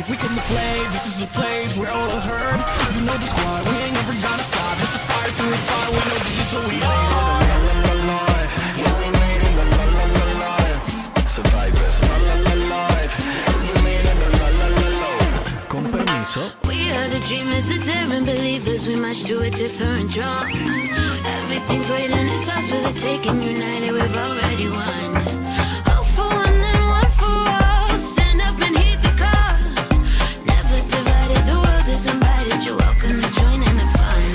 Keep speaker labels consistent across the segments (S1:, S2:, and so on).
S1: believe we come to play. This is a place where all are heard. You know the squad, we ain't never gonna stop. It's a fire to inspire, we know this is who we are. Yeah, we made it, la la la la la. Survivors, la la la la. You made it, la la la la. Con permiso.
S2: We are the dreamers, the daring believers. We march to a different drum. Everything's waiting, it starts with a taking. United, we've already won. All for one and one for all. Stand up and heed the call. Never divided, the world is invited. You're welcome to join in the fun.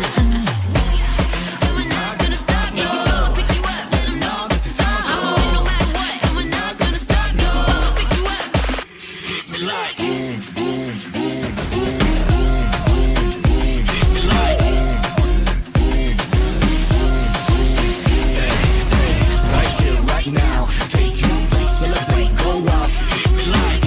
S2: And we're not gonna stop, no. Pick you up, let them know this is on. I'ma win no matter what. And we're not gonna stop, no. Pick you up, hit me like boom, boom, boom, boom. Hit me like right here, right now. Take you, place, celebrate, go out. Hit me like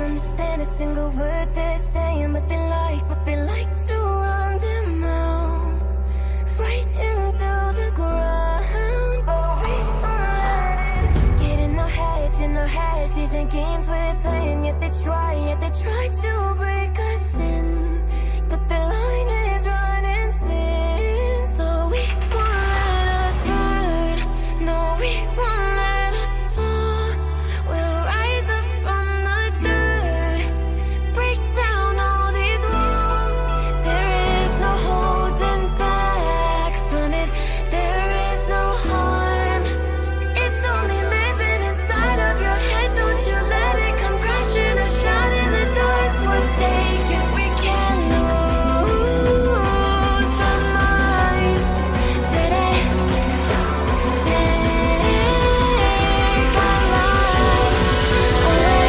S3: understand a single word they're saying, but they like to run their mouths right into the ground. But we don't let it get in our heads, These ain't games we're playing, yet they try to break us in. But the line is running thin, so we won't let us burn. No, we won't let us fall. We'll rise up from the dirt, break down all these walls. There is no holding back from it. There is no harm. It's only living inside of your head. Don't you let it come crashing or shine in the dark. We're taking, we can lose our minds today. Take our life away.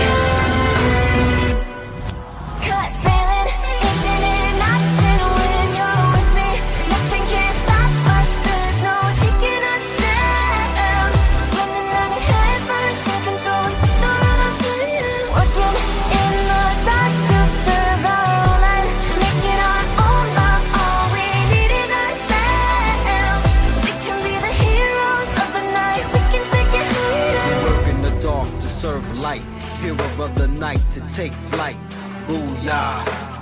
S3: 'Cause failing isn't an option when you're with me. Nothing can stop us. There's no taking us down. Running out ahead first, in control, set the run of fire. Working in the dark to survive, and making our own luck. All we need is ourselves. We can be the heroes of the night. We can take it higher.
S4: Work in the dark to serve light, hero of the night to take flight. Booyah,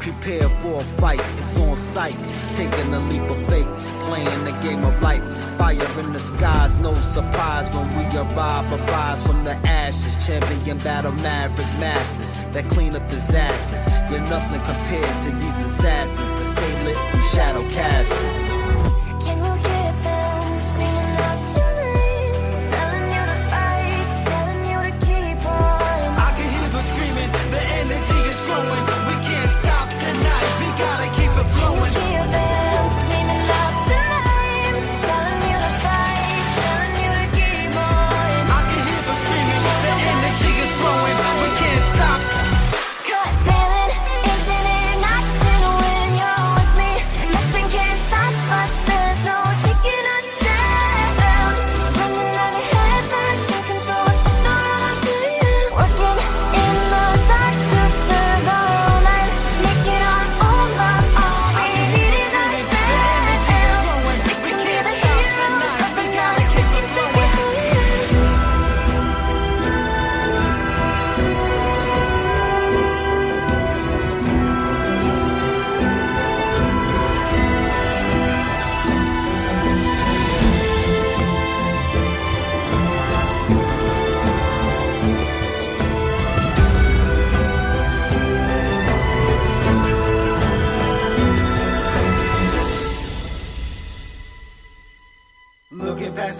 S4: prepare for a fight, it's on sight. Taking a leap of faith, playing the game of life. Fire in the skies, no surprise when we arrive. Arise from the ashes, champion battle maverick masses that clean up disasters. You're nothing compared to these assassins that stay lit from shadow casters.
S3: Can you hear them screaming out your name? Telling you to fight, telling you to keep on.
S1: I can hear them screaming, the energy is growing. We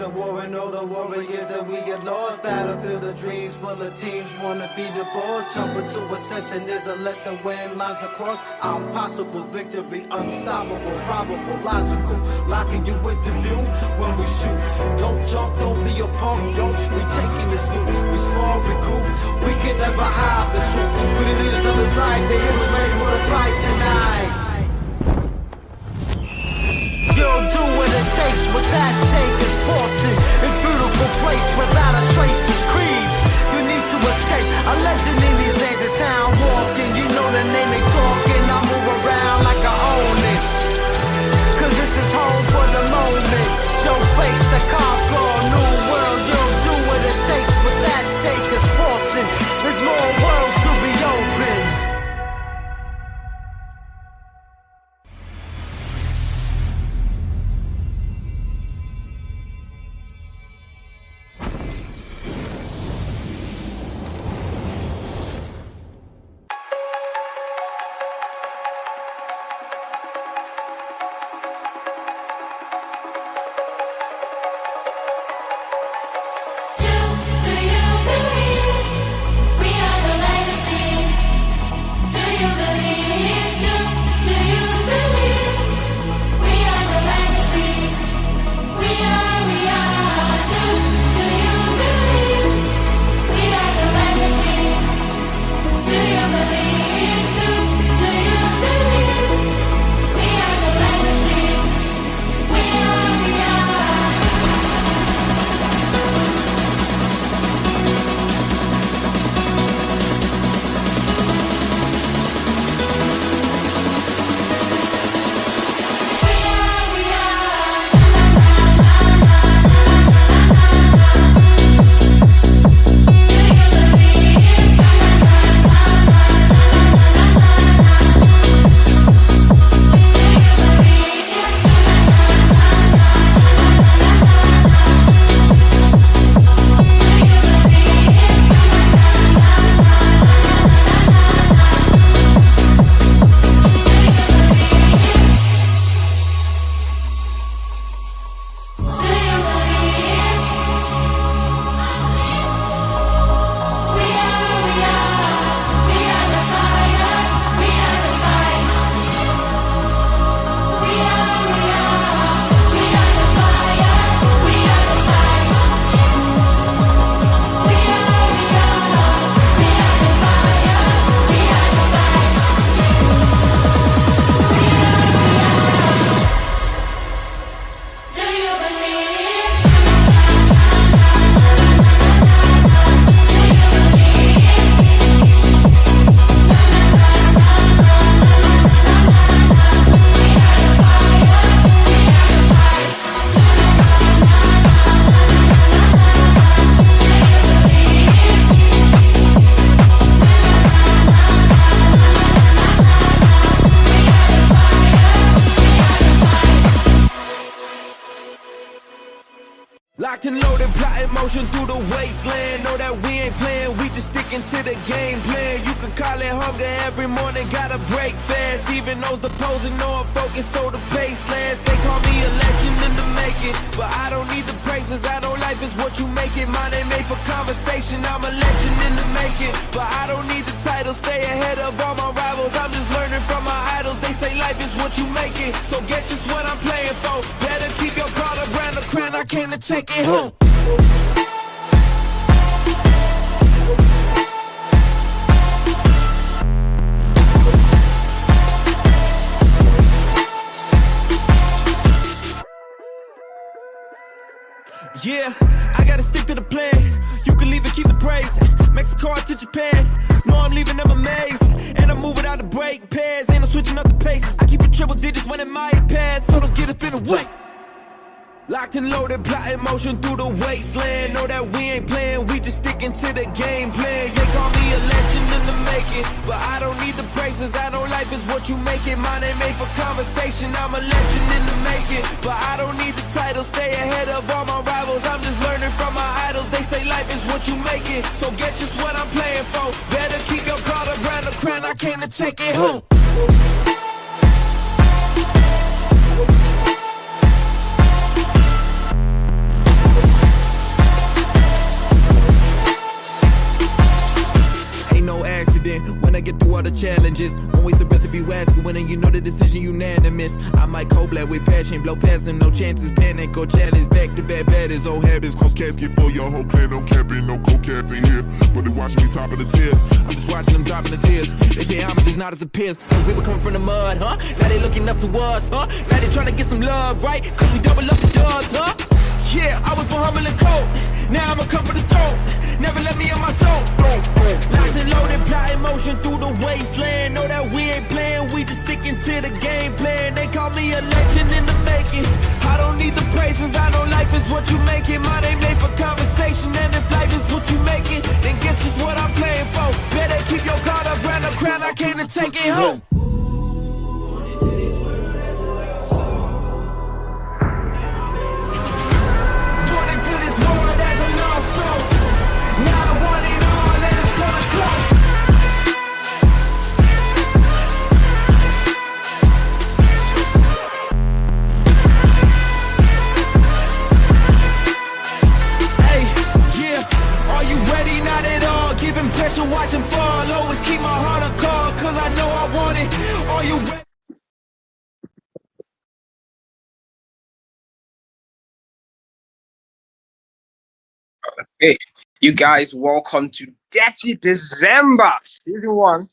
S4: a war and all the warriors that we get lost. Battlefield of dreams full of teams wanna be the boss. Jump into a session is a lesson when lines are crossed. Impossible victory, unstoppable, probable, logical. Locking you into view when we shoot. Don't jump, don't be a punk, yo. We taking this loot, we small, we cool. We can never hide the truth. We the leaders of this life, they hit us ready for the fight tonight. You'll do what it takes, what's at stake is fortune. It's beautiful place without a trace is creed. You need to escape, a legend in these days is how I'm walking. You know the name they talking, I move around like I own it. Cause this is home for the moment. Show face to conquer a new world. You'll do what it takes, what's at stake is fortune. There's more worlds to be open.
S5: Locked and loaded, plotting motion through the wasteland. Know that we ain't playing, we just sticking to the game plan. You can call it hunger every morning, gotta break fast. Even those opposing know I'm focused, so the pace lands. They call me a legend in the making, but I don't need the praises. I know life is what you make it. Mine ain't made for conversation, I'm a legend in the making, but I don't need the title. Stay ahead of all my rivals, I'm just learning from my idols. They say life is what you make it, so get just what I'm playing for. Better keep your card around the crown, I came to take it home.
S1: Yeah, I gotta stick to the plan. You can leave and keep the praise. Max card to your pan. No, I'm leaving them amazing, but I don't need the titles. Stay ahead of all my rivals. I'm just learning from my idols. They say life is what you make it, so get just what I'm playing for. Better keep your card around the crown. I came to take it home. Yeah, I gotta stick to the plan. You can leave and keep the praise. Max card to Japan. No, I'm leaving them amazed. And I'm moving out the brake pads. Ain't no switching up the pace. I keep it triple digits when in my pad, so don't get up in the way. Locked and loaded, plotting motion through the wasteland. Know that we ain't playing, we just sticking to the game plan. They call me a legend in the making, but I don't need the praises. I know life is what you make it. Mine ain't made for conversation, I'm a legend in the making, but I don't need the title. Stay ahead of all my rivals, I'm just learning from my idols. They say life is what you make it, so get just what I'm playing for. Better keep your card around the crown, I came to take it home.
S5: confident when I get through all the challenges. Won't waste a breath if you ask who winning, you know the decision unanimous. I might cold black with passion, blow past him, no chances, panic or challenge. Back to back batters, old habits, cause casket for your whole clan, no capping, no co-captain here. But they watch me top of the tiers, I'm just watching them dropping the tears. They pay homage, it's not as a peers. We were coming from the mud, huh? Now they looking up to us, huh? Now they trying to get some love, right? Cause we double up the dubs, huh? Yeah, I was born humble and cold. Now I'ma come for the throat. Never let me in my soul. Locked and loaded, plotting motion through the wasteland. Know that we ain't playing, we just sticking to the game plan. They call me a legend in the making. I don't need the praises, I know life is what you make it. Mine ain't made for conversation, and if life is what you make it, then guess just what I'm playing for. Better keep your guard up, round the crown, I came to take it home. Pressure, watch him fall. Always keep my heart on call, cause I know I want it. Are you ready?
S6: Hey, you guys, welcome to Dirty December, Season 1,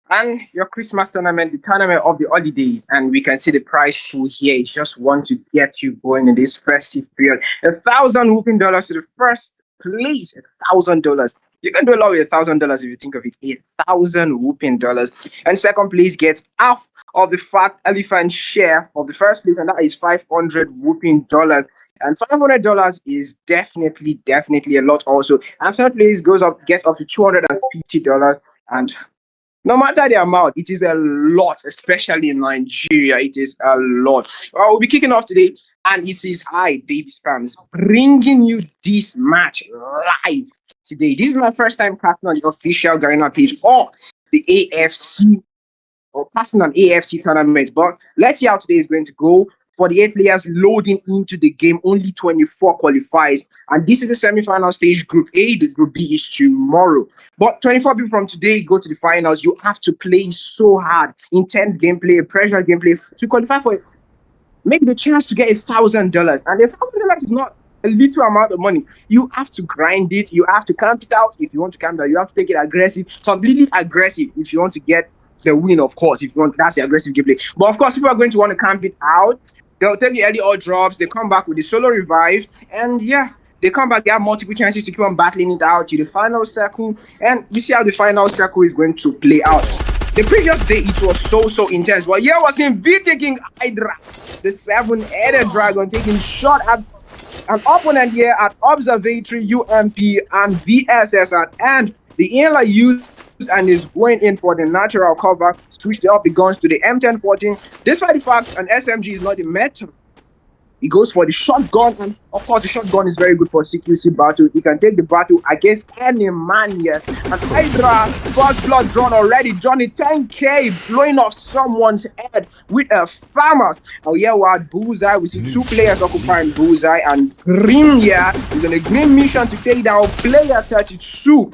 S6: and your Christmas tournament, the tournament of the holidays. And we can see the prize pool here. It's just one to get you going in this festive period. $1,000 whooping dollars to the first place. $1,000. You can do a lot with $1,000 if you think of it. $1,000 whooping dollars. And second place gets half of the fat elephant share of the first place, and that is $500 whooping dollars. And $500 is definitely a lot also. And third place gets up to $250. And no matter the amount, it is a lot, especially in Nigeria. It is a lot. We'll be kicking off today, and it is I, Baby Spams, bringing you this match live today. This is my first time casting on the official Garena page or the AFC, or passing on AFC tournament. But let's see how today is going to go. For the 8 players loading into the game, only 24 qualifies. And this is the semi-final stage, Group A. The Group B is tomorrow. But 24 people from today go to the finals. You have to play so hard. Intense gameplay, pressure gameplay to qualify for it. Maybe the chance to get $1,000. And $1,000 is not a little amount of money. You have to grind it. You have to camp it out if you want to camp it out. You have to take it aggressive, completely aggressive if you want to get the win, of course. If you want, that's the aggressive gameplay. But of course, people are going to want to camp it out. They'll take the early odd drops. They come back with the solo revive, and yeah, they come back. They have multiple chances to keep on battling it out to the final circle, and you see how the final circle is going to play out. The previous day it was so intense, but here was him taking Hydra, the 7-headed dragon, taking shot at an opponent here at Observatory, UMP, and VSS at end. The inhaler used and is going in for the natural cover, switched up the guns to the M1014. Despite the fact an SMG is not the meta, he goes for the shotgun, and of course the shotgun is very good for CQC battle. He can take the battle against any man here. And Hydra, first blood drawn already. Johnny 10k blowing off someone's head with a farmers. Oh yeah, we had Bullseye. We see 2 players occupying Bullseye, and Grim here is on a Grim mission to take down player 32.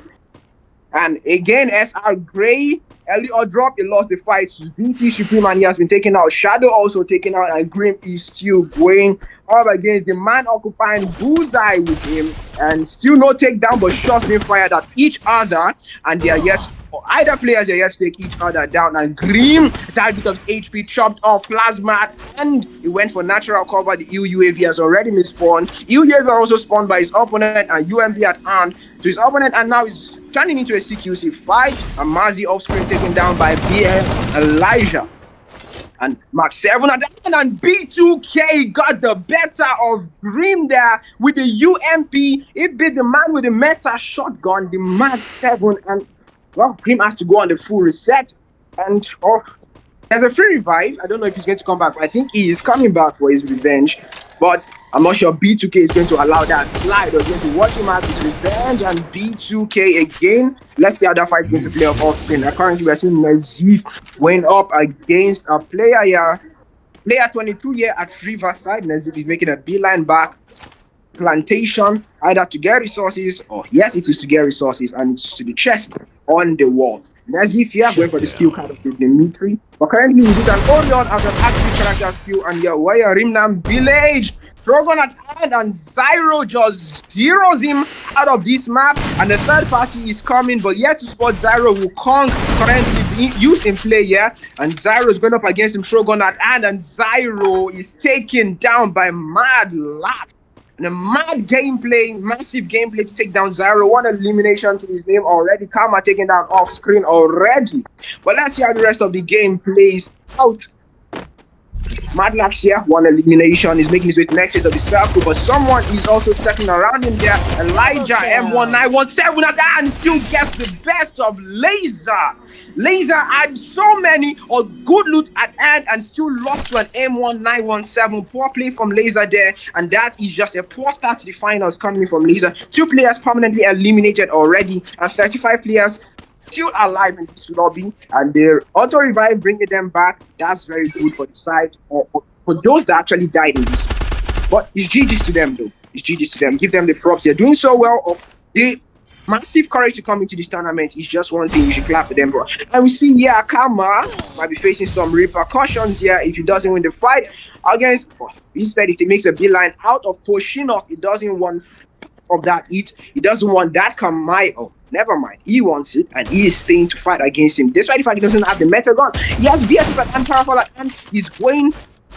S6: And again, SR Gray, early or drop, he lost the fight. BT Supreme, and he has been taken out. Shadow also taken out, and Grim is still going up against the man occupying Bullseye with him. And still no takedown, but shots being fired at each other. And they are yet, either players are yet to take each other down. And Grim, that bit of HP chopped off Plasma, and he went for natural cover. The UAV has already mispawned. UAV also spawned by his opponent, and UMP at hand to his opponent, and now he's turning into a CQC fight. And Mazi off screen taken down by BL Elijah. And Mark 7 and B2K got the better of Grim there with the UMP. It beat the man with the meta shotgun, the Mark 7. And well, Grim has to go on the full reset. And there's a free revive. I don't know if he's going to come back, but I think he is coming back for his revenge. But I'm not sure B2K is going to allow that slide or going to watch him out his revenge. And B2K again. Let's see how that fight is going to play off screen. Currently, we're seeing Nazif going up against a player here. Player 22 here at Riverside. Nazif is making a beeline back plantation, either to get resources, or yes, it is to get resources, and it's to the chest on the wall. Nazif going for the skill card of the Dimitri, but currently we did an Orion as an active character skill, and yeah, where Rimnam Village, Drogon at hand, and Zyro just zeroes him out of this map, and the third party is coming, but yet to spot Zyro. Wukong currently being used in play here, and Zyro is going up against him, Shogun at hand, and Zyro is taken down by Mad Lat. And a mad gameplay, massive gameplay to take down Zyro. One elimination to his name already. Karma taken down off screen already. But let's see how the rest of the game plays out. Madlax here, one elimination, is making his way to the next phase of the circle, but someone is also circling around him there. Elijah M1917 at that and still gets the best of Laser. Laser had so many or good loot at end and still lost to an M1917. Poor play from Laser there, and that is just a poor start to the finals coming from Laser. 2 players permanently eliminated already, and 35 players still alive in this lobby, and their auto revive bringing them back. That's very good for the side, or for those that actually died in this. But it's GG's to them though. It's GG's to them. Give them the props. They're doing so well. The massive courage to come into this tournament is just one thing you should clap for them, bro. And we see Karma might be facing some repercussions here if he doesn't win the fight against. Instead, if he makes a beeline out of Poshinok, he doesn't want of that hit. He doesn't want that Kamai. Oh, never mind. He wants it, and he is staying to fight against him. Despite the fact he doesn't have the meta gun, he has VSS and powerful, and he's going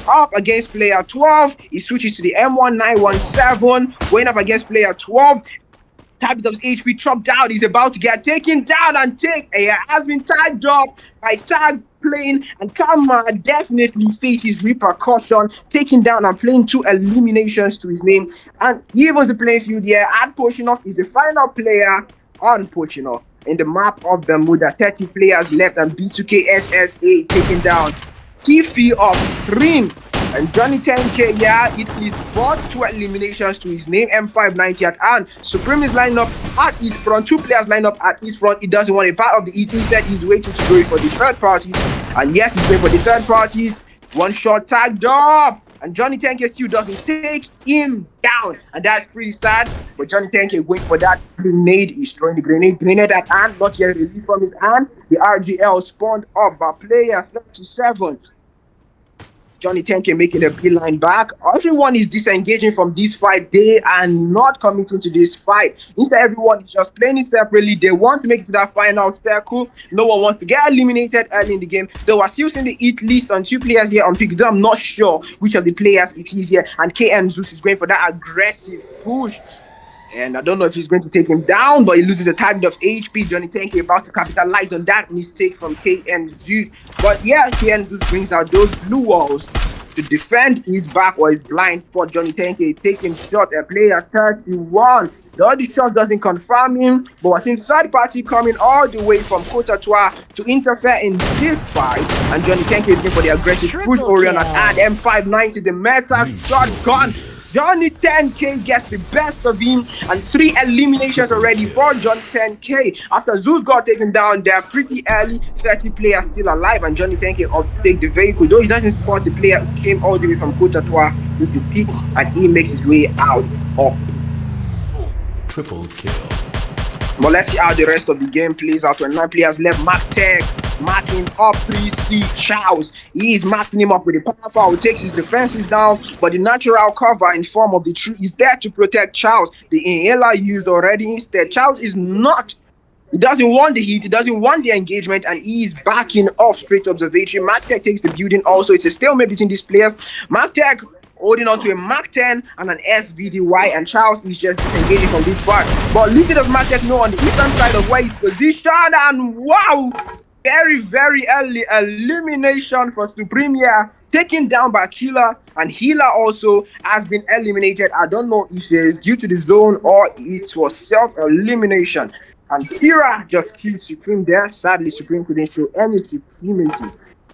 S6: up against player 12. He switches to the M1917, going up against player 12. Type of HP chopped out. He's about to get taken down and has been tagged up by tag playing, and Karma definitely faces repercussion, taking down and playing 2 eliminations to his name. And he was the playing field here. At Poshinok is the final player on Poshinok in the map of Bermuda. 30 players left, and B2K SSA taking down Tiffy of Green. And Johnny 10K, it is bought 2 eliminations to his name, M590 at hand. Supreme is lined up at his front, 2 players lined up at his front. He doesn't want a part of the ET, instead he's waiting to go for the third party. And yes, he's going for the third party. One shot tagged up, and Johnny 10K still doesn't take him down, and that's pretty sad. But Johnny 10K going for that grenade. He's throwing the grenade at hand, not yet released from his hand. The RGL spawned up by player 37. Johnny 10K making a beeline back. Everyone is disengaging from this fight. They are not committing to this fight. Instead, everyone is just playing it separately. They want to make it to that final circle. No one wants to get eliminated early in the game. Though we're still seeing the hit list on 2 players here on pick. Though I'm not sure which of the players it is here. And KN Zeus is going for that aggressive push. And I don't know if he's going to take him down, but he loses a tiny bit of HP. Johnny 10K about to capitalize on that mistake from KN Zeus. But yeah, KN Zeus brings out those blue walls to defend his back or his blind spot. Johnny 10K taking shot at player 31. The other shot doesn't confirm him, but we're seeing third party coming all the way from Cotatoire to interfere in this fight. And Johnny 10K is going for the aggressive push. Orion at M590, the meta shotgun. Johnny 10K gets the best of him, and 3 eliminations already for Johnny 10K. After Zeus got taken down, they're pretty early. 30 players still alive, and Johnny 10K up to take the vehicle. Though he doesn't spot the player who came all the way from Cotatoire with the peak, and he makes his way out of
S1: Triple kill.
S6: But let's see how the rest of the game plays out. When 9 players left, Tech marking up 3C Charles. He is marking him up with a power foul. He takes his defenses down, but the natural cover in form of the tree is there to protect Charles. The inhaler used already. Instead, Charles is not. He doesn't want the heat. He doesn't want the engagement, and he is backing off straight to observatory. Tech takes the building also. It's a stalemate between these players. Tech holding on to a Mark 10 and an SVDY, and Charles is just disengaging from this part. But little does Tech know on the eastern side of where he's positioned, and wow! Very, very early elimination for Supreme here, taken down by Killer, and Healer also has been eliminated. I don't know if it is due to the zone or it was self-elimination. And Terra just killed Supreme there. Sadly, Supreme couldn't show any supremacy.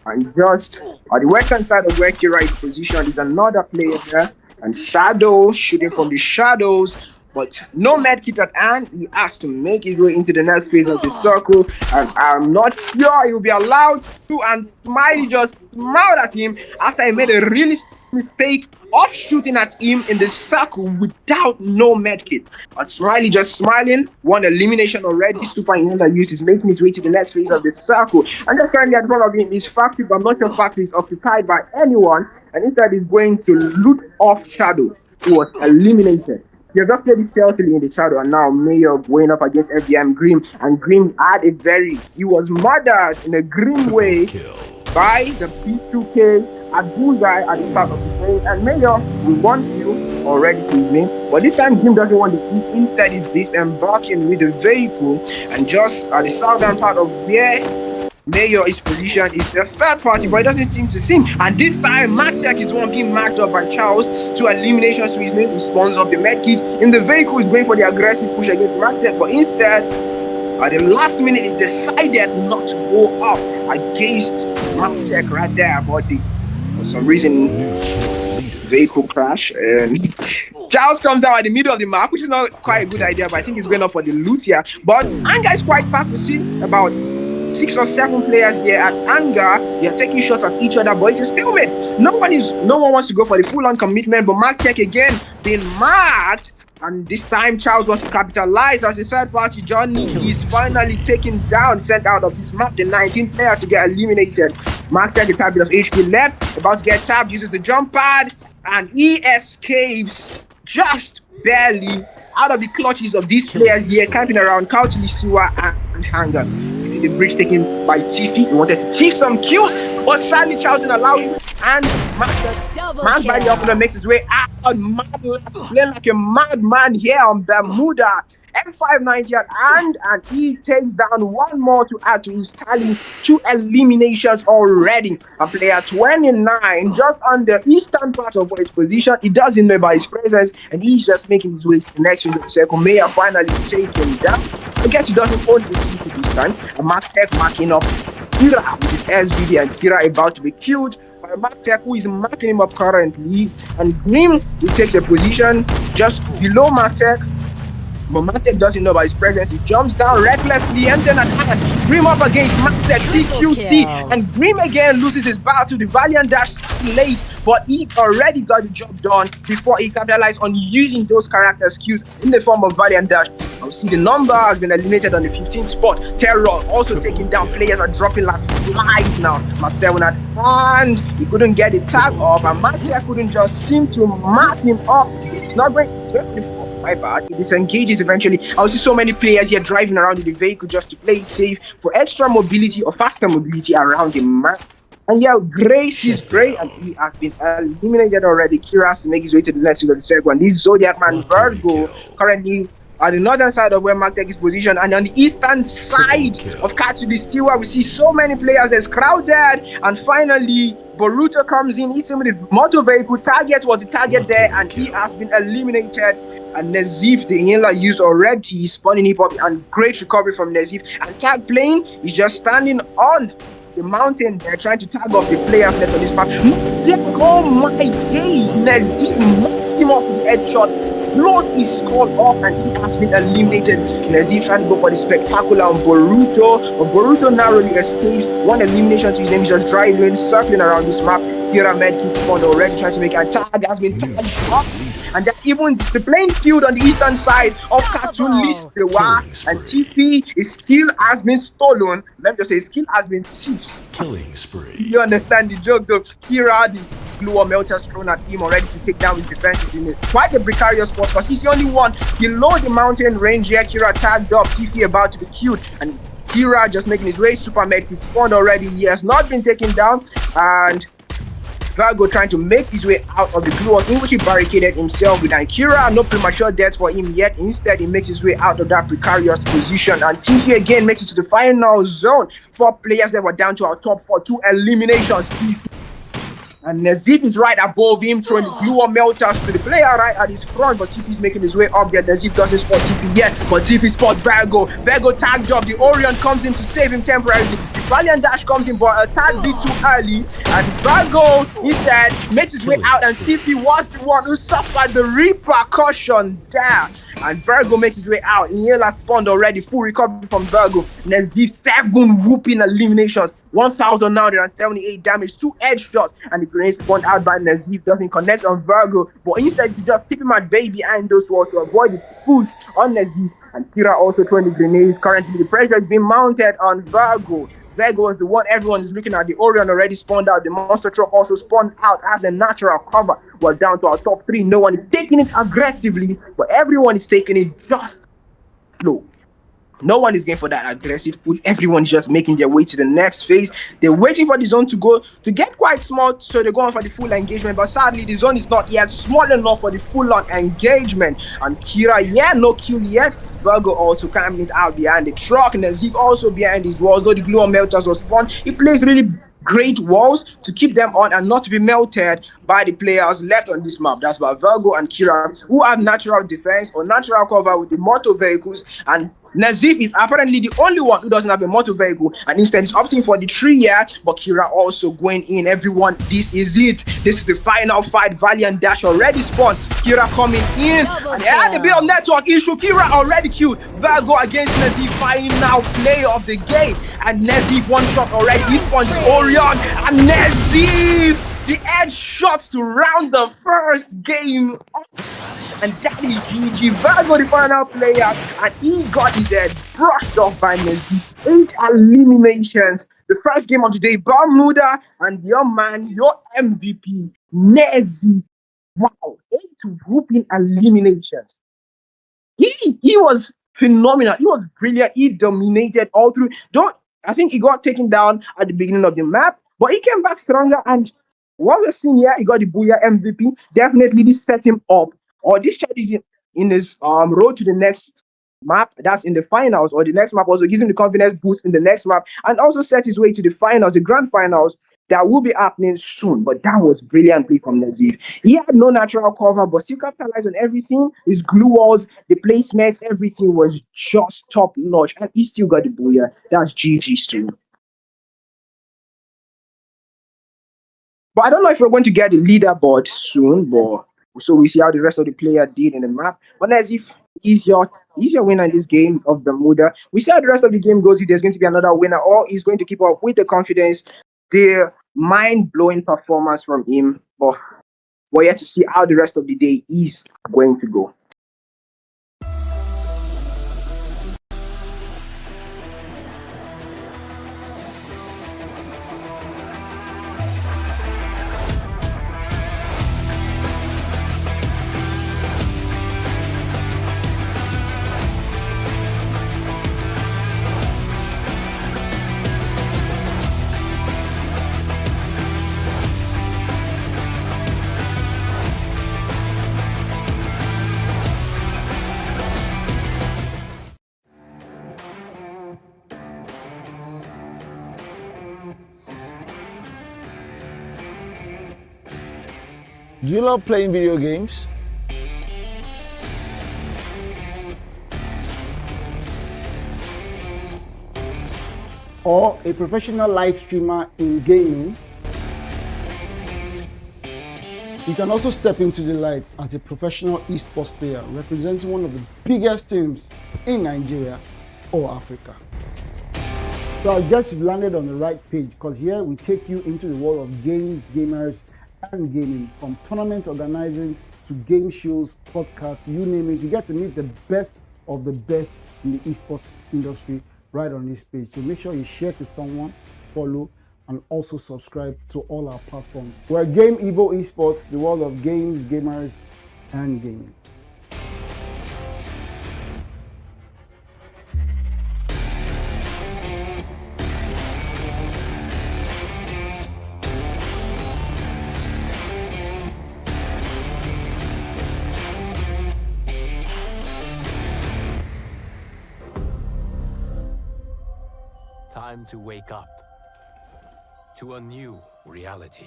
S6: And just on the western side of where Kira is positioned is another player there. And Shadow shooting from the shadows. But no medkit at hand. He has to make his way into the next phase of the circle. And I'm not sure he will be allowed to. And Smiley just smiled at him after he made a really mistake of shooting at him in the circle without no medkit. But Smiley just smiling, one elimination already. Super Inhaler use is making its way to the next phase of the circle. And just currently at front of him is Factory, but I'm not sure Factory is occupied by anyone. And instead is going to loot off Shadow, who was eliminated. They've just played stealthily in the shadow, and now Mayor going up against FDM Grim, and Grim had he was murdered in a grim way by the P2K at Bullseye at the start of the game, and Mayor with one kill already to his name, but this time Grim doesn't want the kill. Instead is disembarking with the vehicle, and just at the southern part of where Mayor is positioned is a third party, but it doesn't seem to sing. And this time, MacTech is the one being marked up by Charles. 2 eliminations to his name. He spawns up the medkeys in the vehicle, is going for the aggressive push against MacTech, but instead, at the last minute, he decided not to go up against MacTech right there. But for some reason, vehicle crash. Charles comes out at the middle of the map, which is not quite a good idea, but I think he's going up for the loot here. But Anga is quite fast to see about 6 or 7 players here at Anga. They are taking shots at each other, but it's a stalemate. No one wants to go for the full-on commitment, but MacTech again being marked, and this time Charles wants to capitalize as the third party. Johnny is finally taken down, sent out of this map, the 19th player to get eliminated. MacTech, a tad bit of HP left, about to get tapped, uses the jump pad, and he escapes just barely out of the clutches of these players here, camping around Kautili, Siwa, and Hanger. You see the bridge taken by Tiffy. He wanted to thief some kills, but sadly Charles didn't allow him. And Man's by the opponent makes his way out. Playing like a madman here on Bermuda. M590 and he takes down one more to add to his tally. 2 eliminations already. A player 29 just on the eastern part of his position. He doesn't know about his presence, and he's just making his way to the next phase of the circle. Mayor finally taking down. I guess he doesn't own the city this time. And MacTech marking up Kira with his SVD, and Kira about to be killed by MacTech, who is marking him up currently. And Grim, who takes a position just below MacTech. But MacTech doesn't know about his presence. He jumps down recklessly and then attack. Grim up against MacTech, CQC, and Grim again loses his battle. The Valiant Dash late, but he already got the job done before he capitalized on using those character skills in the form of Valiant Dash. Now see the number has been eliminated on the 15th spot. Terra also taking down players, are dropping like flies now. Marcel had and he couldn't get the tag off, and MacTech couldn't just seem to mark him up. It's not great. My bad. He disengages eventually. I see so many players here driving around in the vehicle just to play it safe for extra mobility or faster mobility around the map. And yeah, Grace is great, and he has been eliminated already. Kira has to make his way to the next of the circle, and this Zodiac man Virgo currently at the northern side of where MacTech is positioned, and on the eastern side of Katsudi Stiwa, we see so many players. There's crowded, and finally Boruto comes in, hits him with the motor vehicle. Target was the target there, and he has been eliminated. And Nazif, the inhaler used already, spawning hip up, and great recovery from Nazif. And Tag Plane is just standing on the mountain there, trying to tag off the players left on this map. Oh my days! Nazif knocks him off with the headshot. Blows his skull off, and he has been eliminated. Nazif trying to go for the spectacular on Boruto, but Boruto narrowly escapes. 1 elimination to his name. He's just driving, circling around this map. Pyramid keeps spawned already, trying to make a tag. Has been tagged up, and that even the playing field on the eastern side of Katulis, and TP, his skill has been stolen. Let me just say, his skill has been thieved.
S7: Killing spree.
S6: You understand the joke, though? Kira, the glue melters thrown at him already to take down his defensive unit. Quite a precarious spot, because he's the only one below the mountain range here. Kira tagged up, TP about to be killed, and Kira just making his way. Super med spawned already. He has not been taken down, and Virgo trying to make his way out of the glue in which he barricaded himself with Akira. No premature death for him yet. Instead, he makes his way out of that precarious position. And TP again makes it to the final zone. 4 players that were down to our top 4. 2 eliminations. And Nazif is right above him, throwing the glue melters to the player right at his front. But TP is making his way up there. Nazif doesn't spot TP yet, but TP spots Virgo. Virgo tagged up. The Orion comes in to save him temporarily. Valiant Dash comes in, but a tad bit too early. And Virgo instead makes his way out, and CP was the one who suffered the repercussion there. And Virgo makes his way out. Inhaler spawned already, full recovery from Virgo. Nezif 7 whooping eliminations, 1,978 damage, 2 headshots, and the grenade spawned out by Nezif doesn't connect on Virgo, but instead he just keep him at bay behind those walls to avoid the push on Nezif. And Kira also throwing the grenades. Currently the pressure is being mounted on Virgo. Virgo was the one everyone is looking at. The Orion already spawned out. The monster truck also spawned out as a natural cover. We're down to our top 3. No one is taking it aggressively, but everyone is taking it just slow. No one is going for that aggressive push. Everyone's just making their way to the next phase. They're waiting for the zone to get quite small, so they're going for the full engagement. But sadly, the zone is not yet small enough for the full-on engagement. And Kira, no kill yet. Virgo also coming it out behind the truck. Nezif also behind his walls. Though the glue on melters was spawned, he plays really great walls to keep them on and not to be melted by the players left on this map. That's why Virgo and Kira, who have natural defense or natural cover with the motor vehicles, and Nezif is apparently the only one who doesn't have a motor vehicle and instead is opting for the tree here. But Kira also going in. Everyone, this is it. This is the final fight. Valiant Dash already spawned. Kira coming in, and they had a bit of network issue. Kira already killed Virgo against Nezif, final player of the game. And Nezif one shot already. He spawns Orion, and Nezif the edge shots to round the first game off. And that is GG. Virgo the final player, and he got his head brushed off by Nezif. 8 eliminations. The first game of the day, Bermuda, and your man, your MVP, Nezif. Wow, 8 whooping eliminations. He was phenomenal. He was brilliant. He dominated all through. I think he got taken down at the beginning of the map, but he came back stronger. And what we're seeing here, he got the Booyah MVP. Definitely this set him up, or this child is in his road to the next map. That's in the finals, or the next map also gives him the confidence boost in the next map, and also set his way to the finals, the grand finals that will be happening soon. But that was brilliant play from Nezif. He had no natural cover, but still capitalized on everything. His glue walls, the placements, everything was just top notch, and he still got the Booyah. That's GG's too. But I don't know if we're going to get the leaderboard soon, but so we see how the rest of the player did in the map. But Nezif is your winner in this game of Bermuda. We see how the rest of the game goes. If there's going to be another winner, or he's going to keep up with the confidence, the mind-blowing performance from him. But we're yet to see how the rest of the day is going to go.
S7: Do you love playing video games? Or a professional live streamer in gaming? You can also step into the light as a professional esports player representing one of the biggest teams in Nigeria or Africa. So I guess you've landed on the right page, because here we take you into the world of games, gamers, and gaming, from tournament organizing to game shows, podcasts, you name it. You get to meet the best of the best in the esports industry right on this page. So make sure you share to someone, follow, and also subscribe to all our platforms. We're Game Evo Esports, the world of games, gamers, and gaming.
S8: Time to wake up to a new reality.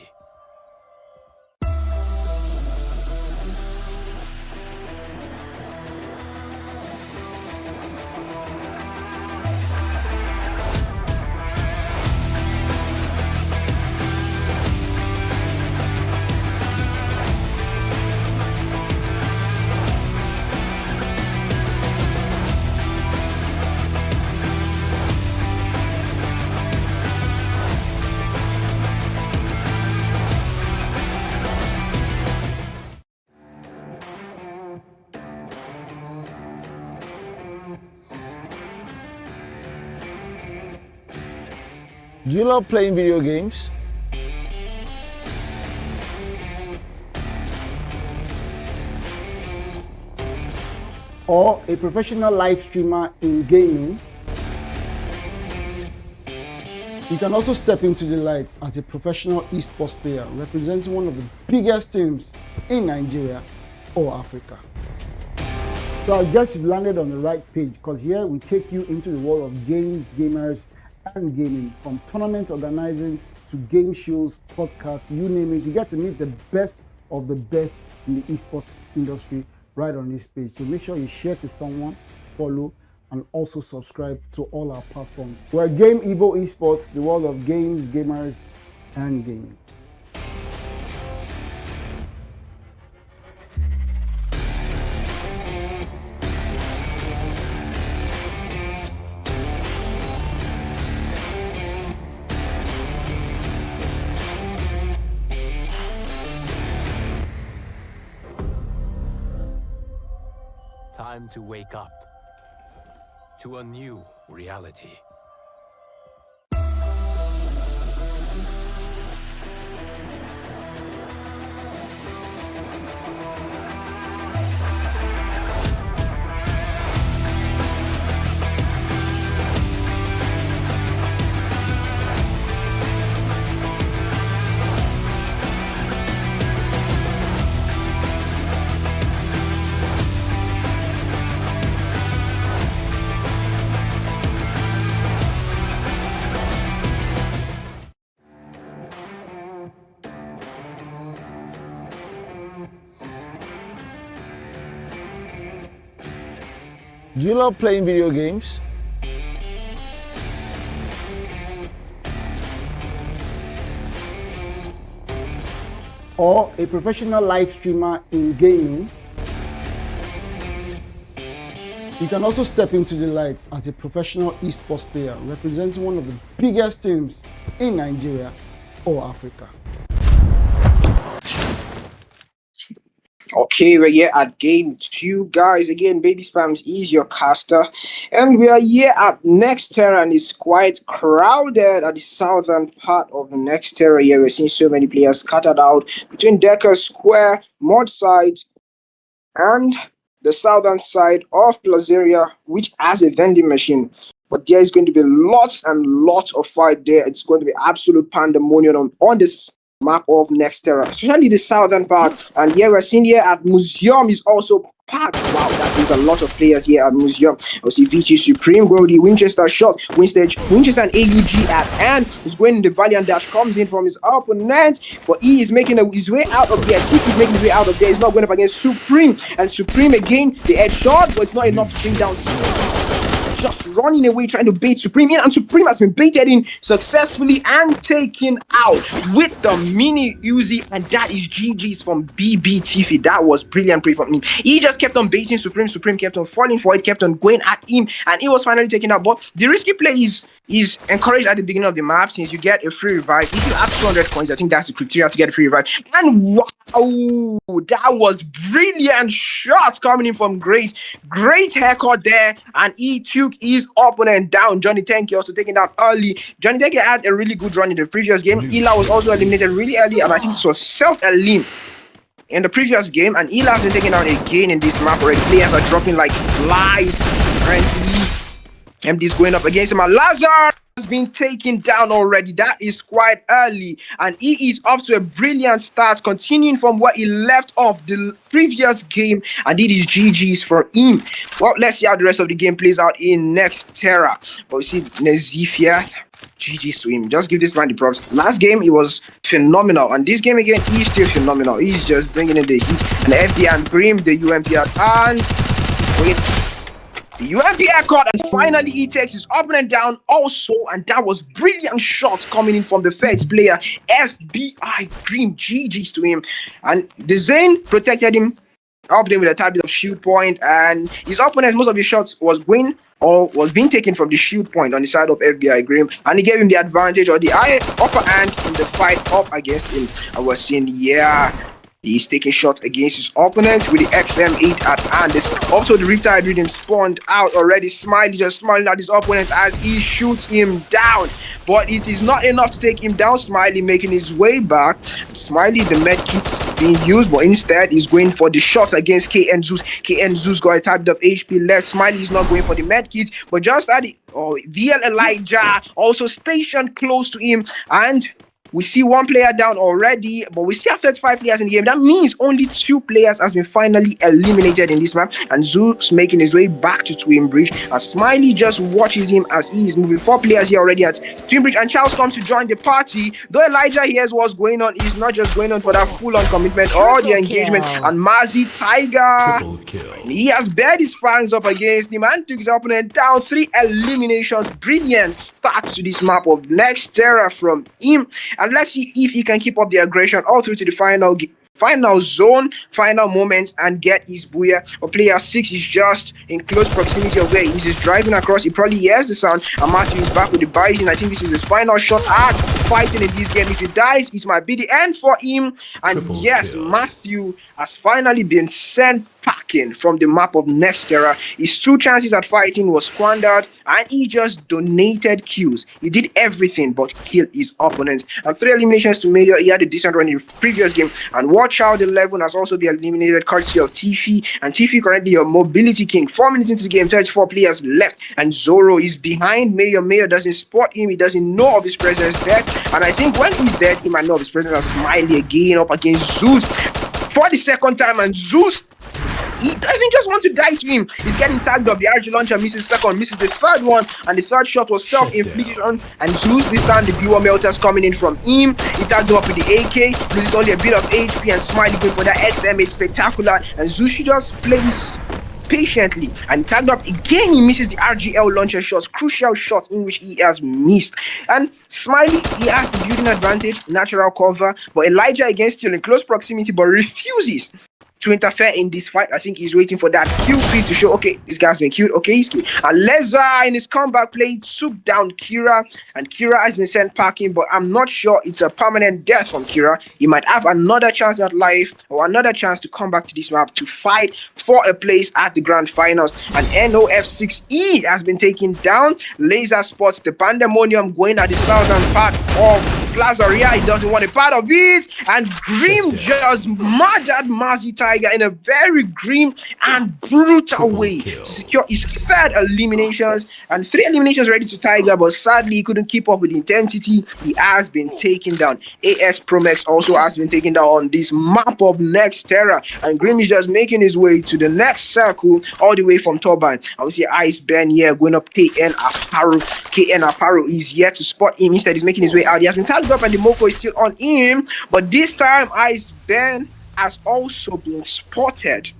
S7: Do you love playing video games? Or a professional live streamer in gaming? You can also step into the light as a professional esports player representing one of the biggest teams in Nigeria or Africa. So I guess you've landed on the right page, because here we take you into the world of games, gamers, and gaming. From tournament organizing to game shows, podcasts, you name it. You get to meet the best of the best in the esports industry right on this page. So make sure you share to someone, follow, and also subscribe to all our platforms. We're Game Evo Esports, the world of games, gamers, and gaming.
S8: Time to wake up to a new reality.
S7: Do you love playing video games? Or a professional live streamer in gaming? You can also step into the light as a professional esports player representing one of the biggest teams in Nigeria or Africa.
S6: Okay, we're here at game 2, guys. Again, Baby Spams is your caster, and we are here at next Terra, and it's quite crowded at the southern part of the next Terra. Here we're seeing so many players scattered out between Decker Square, Mod side, and the southern side of Plazaria, which has a vending machine. But there is going to be lots and lots of fight there. It's going to be absolute pandemonium on this map of next Terra, especially the southern part. And here we're seeing here at Museum is also packed. Wow, that is a lot of players here at Museum. We see VT Supreme go the Winchester shot, Winchester and AUG at hand. He's going in the Valiant dash, comes in from his opponent, but he is making his way out of there. Tick is making his way out of there. He's not going up against Supreme, and Supreme again, the head shot, but it's not enough to bring down. Just running away, trying to bait Supreme in, and Supreme has been baited in successfully and taken out with the mini Uzi, and that is GG's from BB Tiffy. That was brilliant play from him. He just kept on baiting Supreme. Supreme kept on falling for it, kept on going at him, and he was finally taken out. But the risky play is encouraged at the beginning of the map, since you get a free revive. If you have 200 coins, I think that's the criteria to get a free revive. And wow, that was brilliant shots coming in from Great. Great haircut there, and he took his opponent down. Johnny Tanky also taken down early. Johnny Tanky had a really good run in the previous game. Ela was also eliminated really early, and I think it was self-elim in the previous game, and Ela has been taken down again in this map already. Players are dropping like flies currently. MD's going up against him, and Lazar has been taken down already. That is quite early, and he is off to a brilliant start, continuing from where he left off the previous game, and it is GG's for him. Well, let's see how the rest of the game plays out in next Terra. But we see Nazif here. GG's to him. Just give this man the props. Last game he was phenomenal, and this game again he's still phenomenal. He's just bringing in the heat, and the FD and Grim, the UMP out, and wait. The UMP caught, and finally he takes his opponent down also, and that was brilliant shots coming in from the first player, FBI Dream. GG's to him, and the Zane protected him up there with a tad bit of shield point, and his opponent, most of his shots was being taken from the shield point on the side of FBI Grim, and he gave him the advantage or the upper hand in the fight up against him. I was seeing, yeah, He's taking shots against his opponent with the XM8 at hand. Also, the Riptide Rhythm spawned out already. Smiley just smiling at his opponent as he shoots him down. But it is not enough to take him down. Smiley making his way back. Smiley, the med kit's being used, but instead he's going for the shot against KN Zeus. KN Zeus got a tad bit of HP left. Smiley is not going for the med kit, but just at the VL Elijah also stationed close to him, and we see one player down already, but we still have 35 players in the game. That means only 2 players has been finally eliminated in this map, and Zeus making his way back to Twin Bridge, and Smiley just watches him as he is moving. 4 players here already at Twin Bridge, and Charles comes to join the party. Though Elijah hears what's going on, he's not just going on for that full-on commitment or the engagement, and Mazi Tiger, he has bared his fangs up against him and took his opponent down. 3 eliminations. Brilliant start to this map of next Terra from him. And let's see if he can keep up the aggression all through to the final zone, final moments, and get his booyah. But player 6 is just in close proximity of where he is. He's driving across. He probably hears the sound. And Matthew is back with the Bison. I think this is his final shot at fighting in this game. If he dies, it might be the end for him. And yes, Matthew has finally been sent packing from the map of Next Terra. His 2 chances at fighting was squandered, and he just donated kills. He did everything but kill his opponent. And 3 eliminations to Mayor. He had a decent run in the previous game. And watch out, 11 has also been eliminated courtesy of Tiffy. And Tiffy currently a mobility king. 4 minutes into the game, 34 players left. And Zoro is behind Mayor. Mayor doesn't spot him. He doesn't know of his presence there. And I think when he's dead, he might know of his presence. And Smiley again up against Zeus for the second time. And Zeus, he doesn't just want to die to him. He's getting tagged up. The RG launcher misses second, misses the third one, and the third shot was self-infliction. And Zeus, this time the viewer melters coming in from him. He tags him up with the AK, loses only a bit of HP, and Smiley going for that XM8 spectacular. And Zeus just plays patiently and tagged up again. He misses the RGL launcher shots, crucial shots in which he has missed. And Smiley, he has the building advantage, natural cover, but Elijah again still in close proximity but refuses to interfere in this fight. I think he's waiting for that kill feed to show, okay, this guy's been killed, okay, he's killed. And Leza in his comeback play took down Kira, and Kira has been sent packing, but I'm not sure it's a permanent death from Kira. He might have another chance at life or another chance to come back to this map to fight for a place at the grand finals. And NOF6E has been taken down. Laser spots the pandemonium going at the southern part of Plaza Ria. He doesn't want a part of it, and Grim just murdered Mazi Tiger in a very grim and brutal way to secure his 3rd eliminations, and 3 eliminations ready to Tiger, but sadly he couldn't keep up with the intensity. He has been taken down. AS Promex also has been taken down on this map of Next Terra, and Grim is just making his way to the next circle all the way from Turbine. I will see Ice Ben here going up KN Aparo. KN Aparo is yet to spot him. Instead, he's making his way out. He has been tagged up and the Moko is still on him, but this time Ice Ben has also been spotted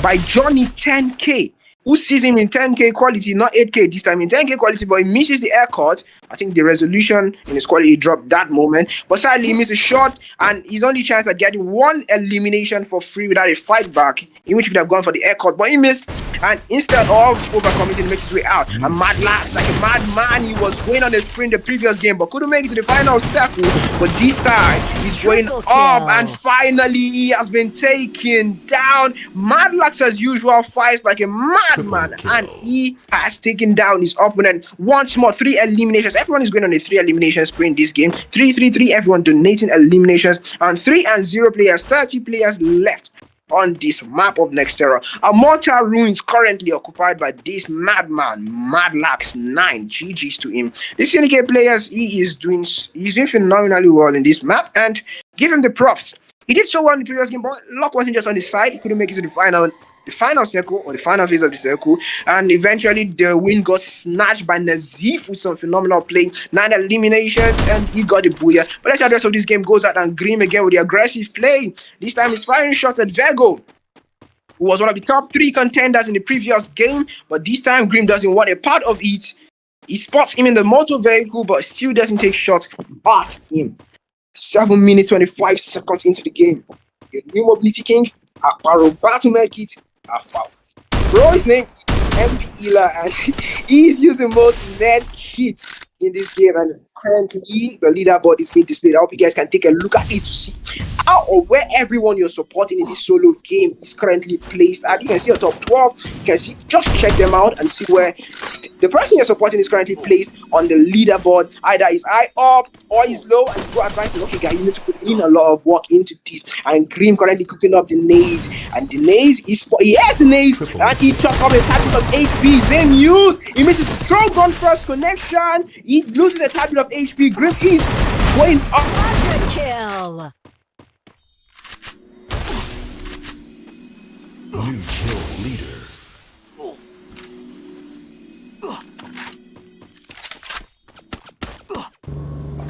S6: by Johnny 10K, who sees him in 10K quality, not 8K this time, in 10K quality, but he misses the aircut. I think the resolution in his quality dropped that moment, but sadly he missed a shot, and his only chance at getting 1 elimination for free without a fight back, in which he could have gone for the aircut, but he missed. And instead of overcommitting to make his way out, and Mad Lax, like a madman, he was going on a sprint the previous game, but couldn't make it to the final circle. But this time, he's going up, and finally, he has been taken down. Mad Lax, as usual, fights like a madman, and he has taken down his opponent once more. 3 eliminations. Everyone is going on a 3 elimination sprint this game. 3-3-3, everyone donating eliminations, and 3-0 players, 30 players left on this map of Next Terra. Mortal Ruins currently occupied by this madman, Madlax 9. GG's to him. The Syndicate players, he's doing phenomenally well in this map, and give him the props. He did so well in the previous game, but luck wasn't just on his side. He couldn't make it to the final circle, or the final phase of the circle, and eventually the win got snatched by Nazif with some phenomenal play. 9 eliminations, and he got the booyah. But let's see how the rest of this game goes out, and Grim again with the aggressive play. This time he's firing shots at Virgo, who was one of the top 3 contenders in the previous game, but this time Grim doesn't want a part of it. He spots him in the motor vehicle, but still doesn't take shots at him. 7 minutes 25 seconds into the game. The new mobility king, Aparo Battle Medkit, Bro, his name is MP Ila, and he's used the most med kit in this game, and currently the leaderboard is being displayed. I hope you guys can take a look at it to see how or where everyone you're supporting in this solo game is currently placed at. You can see your top 12. You can see, just check them out and see where the person you're supporting is currently placed on the leaderboard. Either is high up or is low, and you go advising, okay, guys, you need to put in a lot of work into this. And Grim currently cooking up the nades, and the nades he has the nades, and he took up a tablet of HP. Then use he misses a strong gun first connection. He loses a tablet of HP. Grim is going up.
S2: Quadra kill.
S1: New kill leader.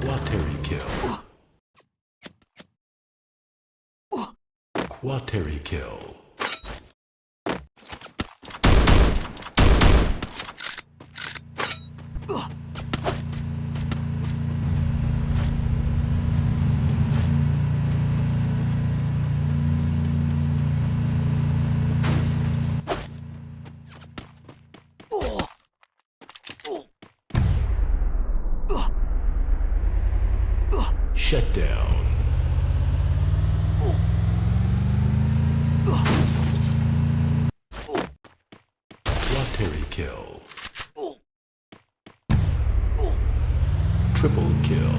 S1: Quateri kill. Quateri kill. Shutdown. Quateri kill. Triple kill.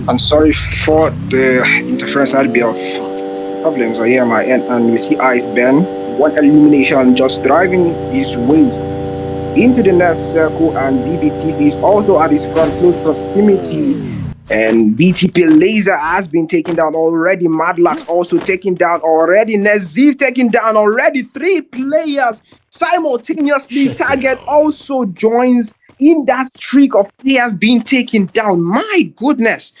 S6: I'm sorry for the interference. I'll be of problems here on my end, and we see Ice Ben. One elimination, just driving his way into the next circle, and BBTP is also at his front close proximity. And BTP Laser has been taken down already. Madlax also taken down already. Nazif taken down already. 3 players simultaneously. Target also joins in that streak of players being taken down. My goodness,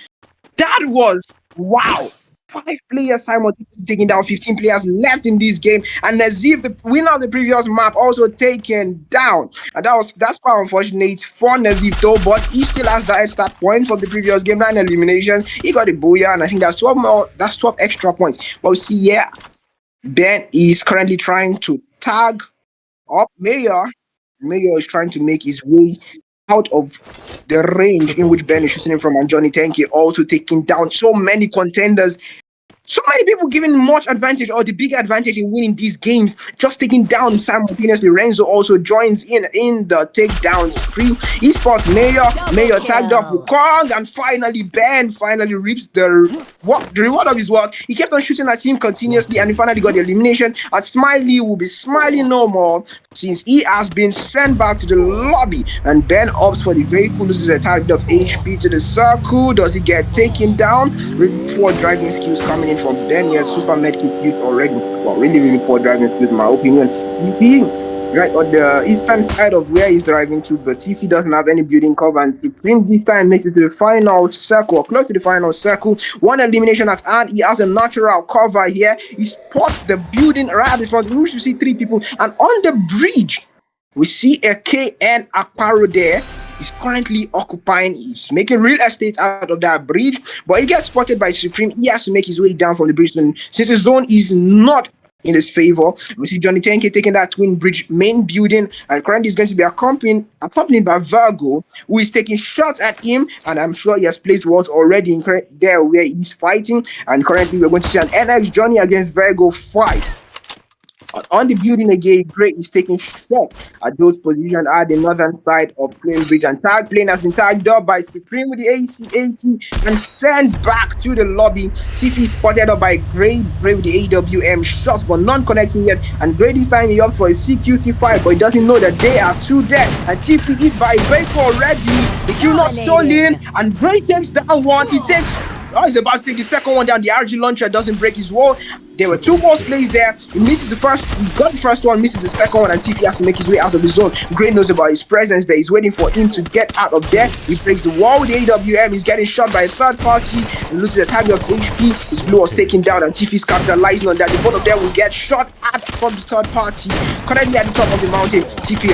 S6: that was wow. 5 players simultaneously taking down, 15 players left in this game, and Nazif, the winner of the previous map, also taken down. And that's quite unfortunate for Nazif though, but he still has the head start point from the previous game. 9 eliminations, he got a booyah, and I think that's 12 more. That's 12 extra points. But we see, yeah, Ben is currently trying to tag up Mayor. Mayor is trying to make his way out of the range in which Ben is shooting him from, and Johnny Tenke also taking down so many contenders. So many people giving much advantage or the big advantage in winning these games, just taking down simultaneously. Renzo also joins in the takedown spree. Esports Mayor tagged up with Kong, and finally Ben finally reaps the reward of his work. He kept on shooting at him continuously, and he finally got the elimination. And Smiley will be smiling no more since he has been sent back to the lobby. And Ben opts for the vehicle, loses a target of HP to the circle. Does he get taken down? Really poor driving skills coming in from Ben. Yes, super medkit used already. Well, really poor driving skills in my opinion. You see, right on the eastern side of where he's driving to, but if he doesn't have any building cover, and Supreme this time makes it to the final circle, or close to the final circle. 1 elimination at hand. He has a natural cover here. He spots the building right at the front. We should see 3 people, and on the bridge we see a KN Aquaro there. He's currently occupying, he's making real estate out of that bridge, but he gets spotted by Supreme. He has to make his way down from the bridge, and since the zone is not in his favor, we see Johnny Tenke taking that twin bridge main building, and currently he's going to be accompanied by Virgo, who is taking shots at him, and I'm sure he has placed walls already in there where he's fighting. And currently we're going to see an NX Johnny against Virgo fight. On the building again, Great is taking shot at those positions at the northern side of Plane Bridge. And tag plane has been tagged up by Supreme with the AC and sent back to the lobby. Tiffy spotted up by Great with the AWM shots, but non-connecting yet. And Great this time he opts for a CQC5, but he doesn't know that they are two dead. And Tiffy hit by a vehicle already. The kill not stolen. And Great takes down one. He takes. Oh, he's about to take the second one down. The RG launcher doesn't break his wall. There were two balls placed there. He misses the first. He got the first one, misses the second one, and TP has to make his way out of the zone. Great knows about his presence there. He's waiting for him to get out of there. He breaks the wall with the AWM. He's getting shot by a third party and loses a tiny of HP. His blue was taken down, and TP's capitalizing on that. The both of them will get shot at from the third party. Currently at the top of the mountain, TP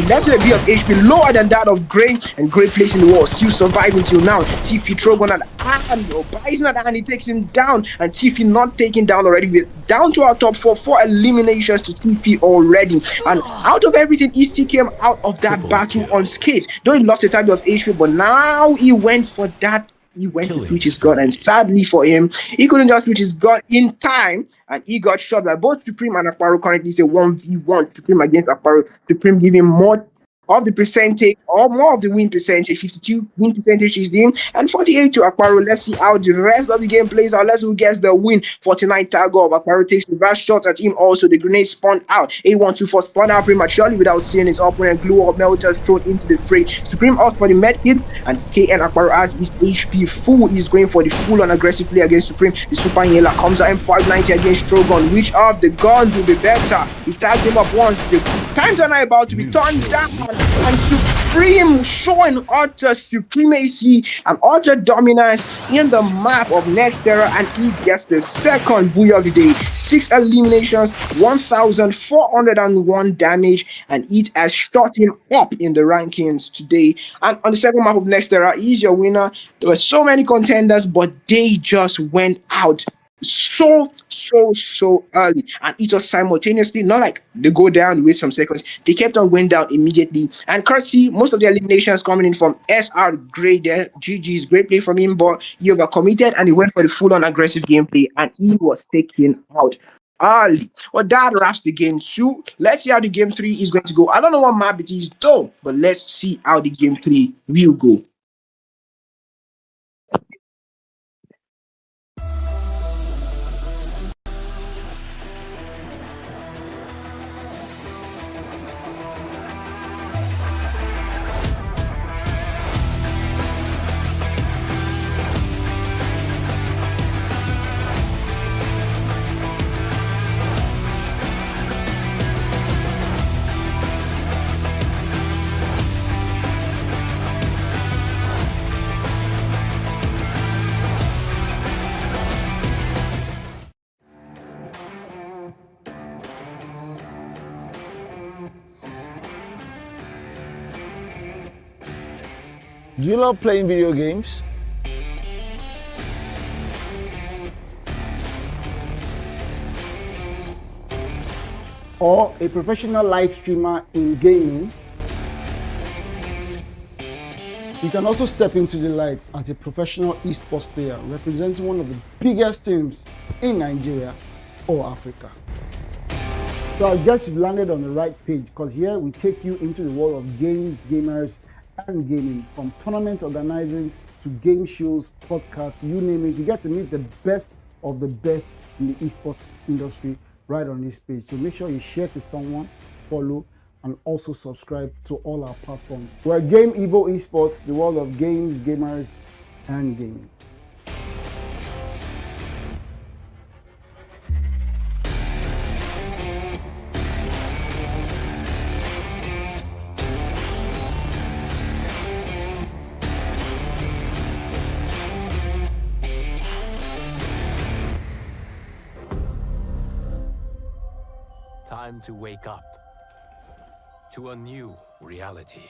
S6: left with a bit of HP lower than that of Gray, and Gray placing the wall, still surviving till now. TP throw on an hand, but he's not, and he takes him down, and TP not taken down already. We're down to our top four eliminations to TP already. And out of everything, EC came out of that battle unscathed. Though he lost a type of HP, but now he went for that. He went to switch his gun, and sadly for him, he couldn't just switch his gun in time, and he got shot by both Supreme and Akparo. Currently, it's a 1v1, Supreme against Akparo. Supreme giving more of the percentage, or more of the win percentage. 52 win percentage is him, and 48 to Akparo. Let's see how the rest of the game plays out. Let's who gets the win. 49 tag of Akparo takes the last shot at him. Also, the grenade spawned out. A124 spawned out prematurely without seeing his opponent. Glue or melter thrown into the fray. Supreme out for the med hit, and KN Akparo has his HP full. He's going for the full on aggressive play against Supreme. The Super Inhaler comes out M590 against Strogon. Which of the guns will be better? He tags him up once. The times are now about to be turned down. And Supreme showing utter supremacy and utter dominance in the map of next Terra, and he gets the second booyah of the day. 6 eliminations, 1,401 damage, and it has shot him up in the rankings today. And on the second map of next Terra, he's your winner. There were so many contenders, but they just went out so early, and it was simultaneously, not like they go down, wait some seconds. They kept on going down immediately, and courtesy most of the eliminations coming in from SR Gray there. GG's great play from him, but he overcommitted and he went for the full-on aggressive gameplay, and he was taken out early. Well, that wraps the game 2. Let's see how the game 3 is going to go. I don't know what map it is though, but let's see how the game 3 will go.
S7: Do you love playing video games? Or a professional live streamer in gaming? You can also step into the light as a professional esports player representing one of the biggest teams in Nigeria or Africa. So I guess you've landed on the right page, because here we take you into the world of games, gamers, and gaming. From tournament organizing to game shows, podcasts, you name it. You get to meet the best of the best in the esports industry right on this page. So make sure you share to someone, follow, and also subscribe to all our platforms. We're Game Evo Esports, the world of games, gamers, and gaming.
S8: Time to wake up to a new reality.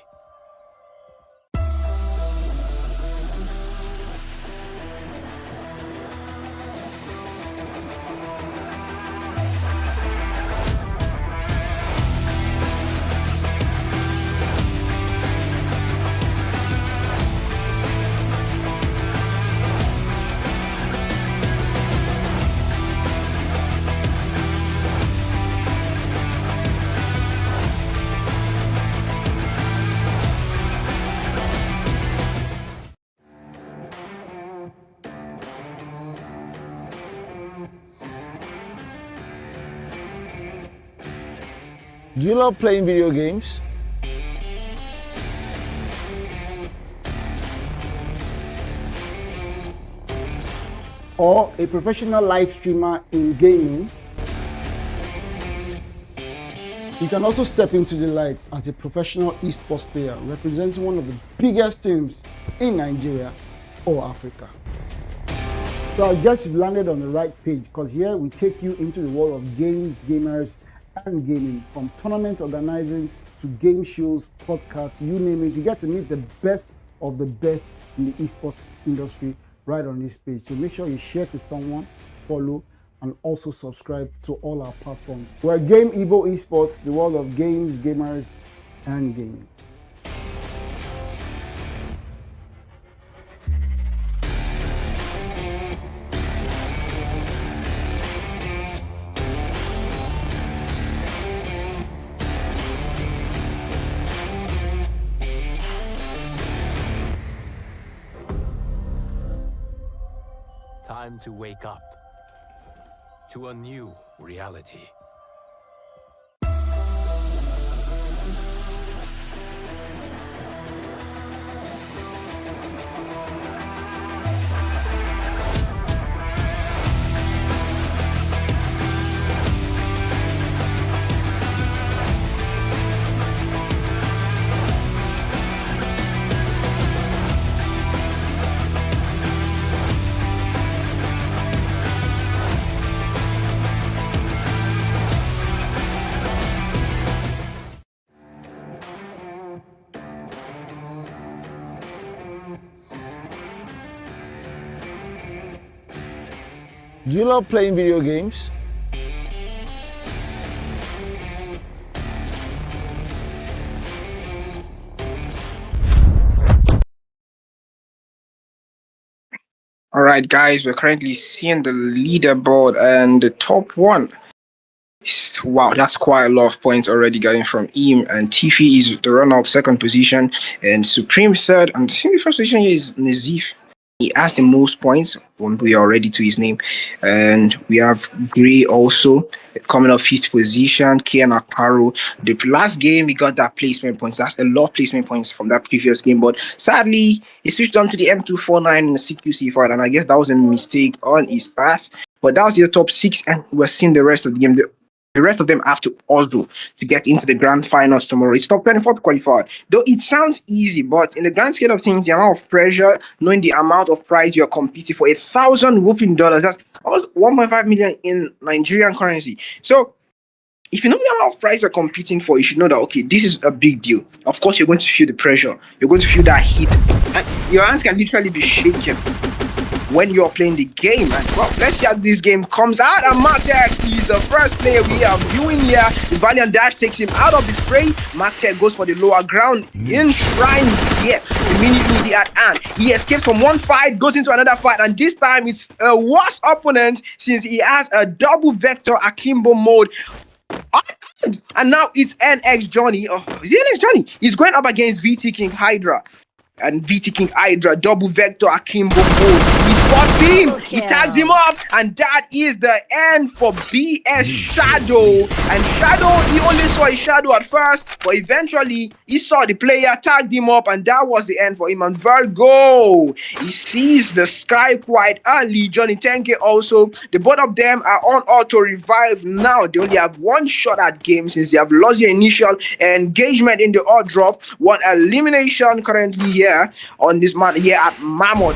S7: Do you love playing video games? Or a professional live streamer in gaming? You can also step into the light as a professional esports player representing one of the biggest teams in Nigeria or Africa. So I guess you've landed on the right page, because here we take you into the world of games, gamers, and gaming. From tournament organizing to game shows, podcasts, you name it. You get to meet the best of the best in the esports industry right on this page. So make sure you share to someone, follow, and also subscribe to all our platforms. We're Game Evo Esports, the world of games, gamers, and gaming.
S8: Time to wake up to a new reality.
S7: Do you love playing video games?
S6: All right, guys, we're currently seeing the leaderboard, and the top one. Wow, that's quite a lot of points already getting from him. And Tiffy is the runner-up second position, and Supreme third. And I think the first position here is Nazif. He has the most points when we are already to his name. And we have Gray also coming up fifth position. Kian Akparo. The last game we got that placement points. That's a lot of placement points from that previous game. But sadly, he switched on to the M249 in the CQC fight. And I guess that was a mistake on his path. But that was the top six, and we're seeing the rest of the game. The rest of them have to also to get into the grand finals tomorrow. It's top 24 to qualify. Though it sounds easy, but in the grand scale of things, the amount of pressure, knowing the amount of prize you're competing for, $1,000 whooping dollars, that's almost 1.5 million in Nigerian currency. So if you know the amount of prize you're competing for, you should know that, okay, this is a big deal. Of course, you're going to feel the pressure. You're going to feel that heat. And your hands can literally be shaking when you're playing the game. And well, let's see how this game comes out. And Martek is the first player we are viewing here. The Valiant Dash takes him out of the fray. Martek goes for the lower ground, enshrines here immediately at hand. He escapes from one fight, goes into another fight, and this time it's a worse opponent since he has a double vector akimbo mode. And now it's NX Johnny. Oh, is it NX Johnny? He's going up against VT King Hydra. And VT King Hydra, double vector akimbo mode. He spots him, he tags him up, and that is the end for BS Shadow. And Shadow, he only saw his shadow at first, but eventually he saw the player, tagged him up, and that was the end for him. And Virgo, he sees the sky quite early. Johnny Tenke also. The both of them are on auto revive now. They only have one shot at game since they have lost their initial engagement in the odd drop. One elimination currently here on this man here at Mammoth.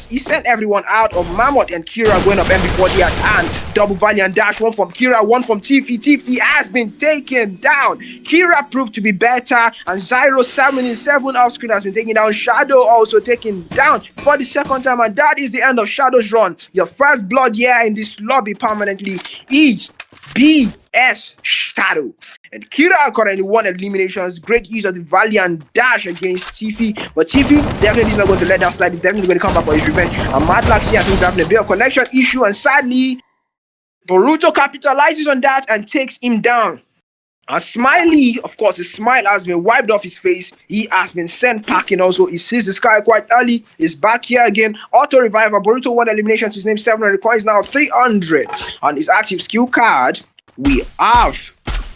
S6: He sent everyone out of Mammoth, and Kira going up M40 at hand. Double Valiant Dash, one from Kira, one from Tiffy. Tiffy has been taken down. Kira proved to be better, and Zyro 77 off screen has been taken down. Shadow also taken down for the second time, and that is the end of Shadow's run. Your first blood here in this lobby permanently is BS Shadow. And Kira currently won eliminations. Great use of the Valiant Dash against Tiffy. But Tiffy definitely is not going to let that slide. He's definitely going to come back for his revenge. And Madlax here, I think he's having a bit of connection issue. And sadly, Boruto capitalizes on that and takes him down. And Smiley, of course, his smile has been wiped off his face. He has been sent packing also. He sees the sky quite early. He's back here again. Auto revival. Boruto won elimination to his name 700 coins, now 300. On his active skill card, we have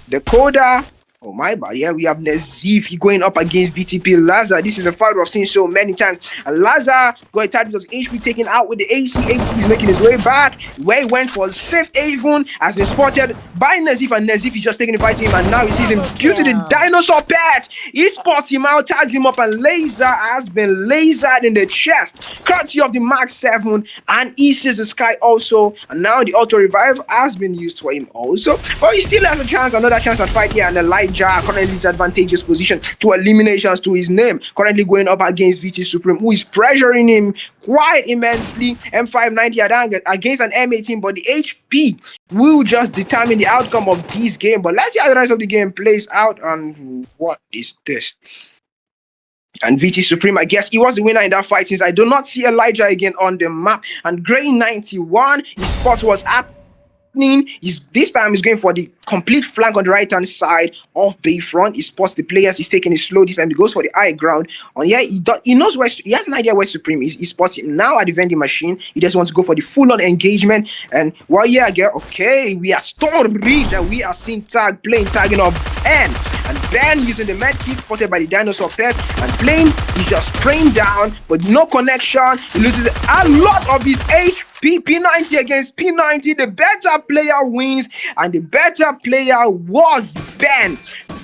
S6: the Coda. Oh my bad, yeah, we have Nazif. He going up against BTP Lazar. This is a fight we've seen so many times. And Lazar got a tad bit of HP taken out with the AC. He's making his way back. Where he went for safe haven as he spotted by Nazif, and Nazif is just taking the fight to him, and now he sees him due to the dinosaur pet. He spots him out, tags him up, and Laser has been lasered in the chest. Courtesy of the Mark 7, and he sees the sky also. And now the auto revive has been used for him also. But he still has a chance, another chance at fight here, and the light currently his advantageous position to eliminations to his name, currently going up against VT Supreme, who is pressuring him quite immensely. M590 against an M18, but the HP will just determine the outcome of this game. But let's see how the rest of the game plays out. And what is this? And VT Supreme, I guess he was the winner in that fight, since I do not see Elijah again on the map. And Gray 91, his spot was up. This time he's going for the complete flank on the right hand side of Bayfront. He spots the players, he's taking it slow. This time he goes for the high ground. On here, he knows where, he has an idea where Supreme is. He spots him now at the vending machine. He just wants to go for the full-on engagement. And well, yeah, again, okay, we are Storm Ridge, and we are seeing tagging of Ben. And Ben using the med kit spotted by the dinosaur pet, and playing, he's just spraying down, but no connection. He loses a lot of his HP. P90 against P90, the better player wins, and the better player was Ben.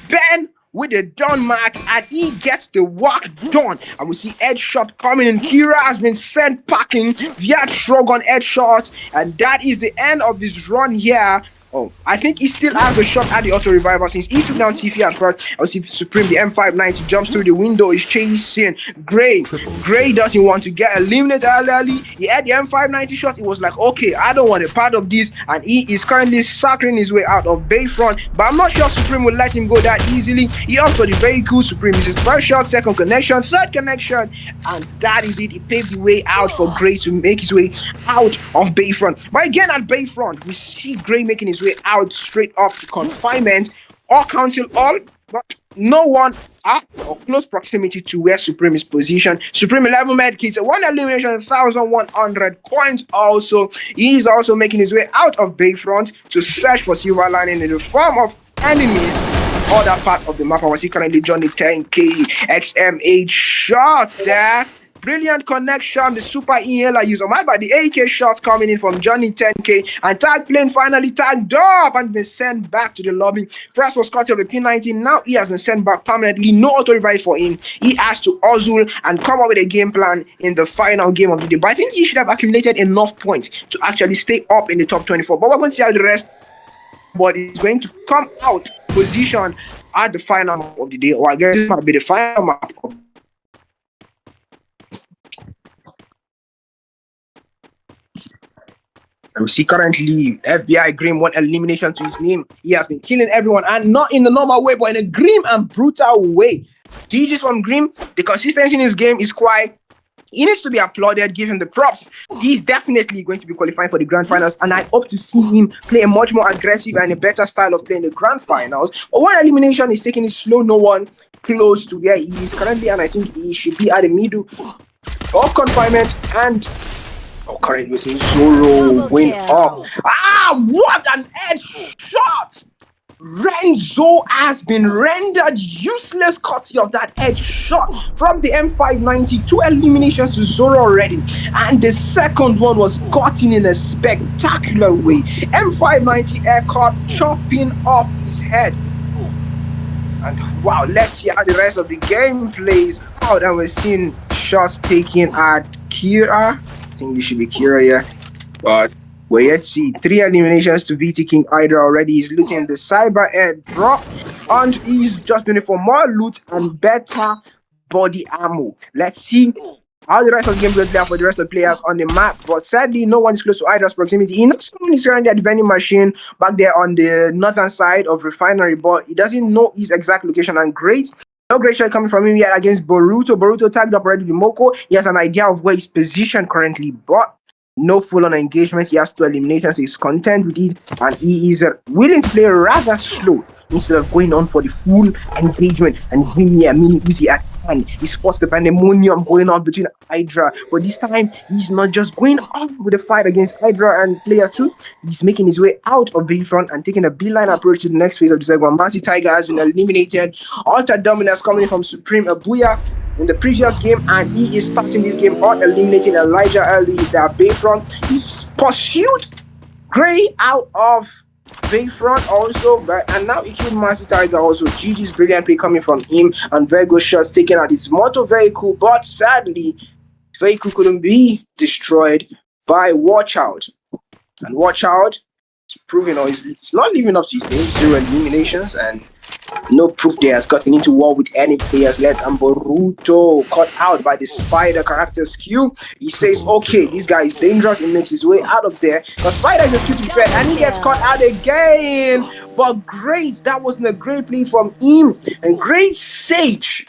S6: Ben with the done mark, and he gets the work done. And we see headshot coming in. Kira has been sent packing via Trogon headshot, and that is the end of his run here. Oh, I think he still has a shot at the auto revival, since he took down TF at first. I see Supreme, the M590 jumps through the window, is chasing Gray. Gray doesn't want to get eliminated early. He had the M590 shot. He was like, okay, I don't want a part of this, and he is currently circling his way out of Bayfront. But I'm not sure Supreme will let him go that easily. He opts for the vehicle. Supreme is his first shot, second connection, third connection, and that is it. He paved the way out for Gray to make his way out of Bayfront. But again at Bayfront, we see Gray making his way out straight up to confinement or council all, but no one at or close proximity to where Supreme is positioned. Supreme 11 medkits, 1 elimination, 1,100 coins. Also, he is also making his way out of Bayfront to search for silver lining in the form of enemies. Other part of the map, I was currently Johnny 10K XM8 shot there. Brilliant connection, the super inhaler user. My bad, the AK shots coming in from Johnny 10K, and tag plane finally tagged up and been sent back to the lobby. First was caught up with P19, now he has been sent back permanently. No auto revive for him. He has to hustle and come up with a game plan in the final game of the day. But I think he should have accumulated enough points to actually stay up in the top 24. But we're going to see how the rest, but he's going to come out position at the final map of the day, or I guess this might be the final map of we see currently FBI Grim, 1 elimination to his name. He has been killing everyone, and not in the normal way, but in a grim and brutal way. DJs from Grim, the consistency in his game is quite, he needs to be applauded, give him the props. He's definitely going to be qualifying for the grand finals, and I hope to see him play a much more aggressive and a better style of playing the grand finals. But 1 elimination is taking it slow, no one close to where he is currently, and I think he should be at the middle of confinement. And currently we're seeing Zoro going up. What an edge shot! Renzo has been rendered useless courtesy of that edge shot from the M590. 2 eliminations to Zoro already, and the second one was gotten in a spectacular way. M590 air caught chopping off his head. And wow, let's see how the rest of the game plays out. And we're seeing shots taken at Kira. I think it should be Kira here, but we're yet to see 3 eliminations to VT King Hydra already. He's looting the cyber air drop, and he's just doing it for more loot and better body ammo. Let's see how the rest of the game will play out for the rest of the players on the map. But sadly, no one is close to Hydra's proximity. He knows someone is currently at the vending machine back there on the northern side of Refinery, but he doesn't know his exact location. And great, no great shot coming from him yet against Boruto. Boruto tagged up already with Moko. He has an idea of where he's positioned currently, but no full-on engagement. He has 2 eliminations. He's content with it, and he is willing to play rather slow instead of going on for the full engagement and bring me a mini Uzi at and he spots the pandemonium going on between Hydra. But this time, he's not just going off with the fight against Hydra and player 2. He's making his way out of Bayfront and taking a beeline approach to the next phase of the segment. Massey Tiger has been eliminated. Alter Dominus coming from Supreme Abuya in the previous game, and he is starting this game on eliminating Elijah early. That Bayfront. He's pursued Gray out of Bayfront also, and now he killed Massey Tiger also. GG's brilliant play coming from him, and very good shots taken at his motor vehicle, but sadly, his vehicle couldn't be destroyed by Watch Out. And Watch Out is proving, or it's not living up to his name. 0 eliminations and no proof there has gotten into war with any players left. And Boruto caught out by the Spider character Q. He says, okay, this guy is dangerous. He makes his way out of there. But Spider is a Q to be fair, and he gets caught out again. But great, that wasn't a great play from him. And great Sage.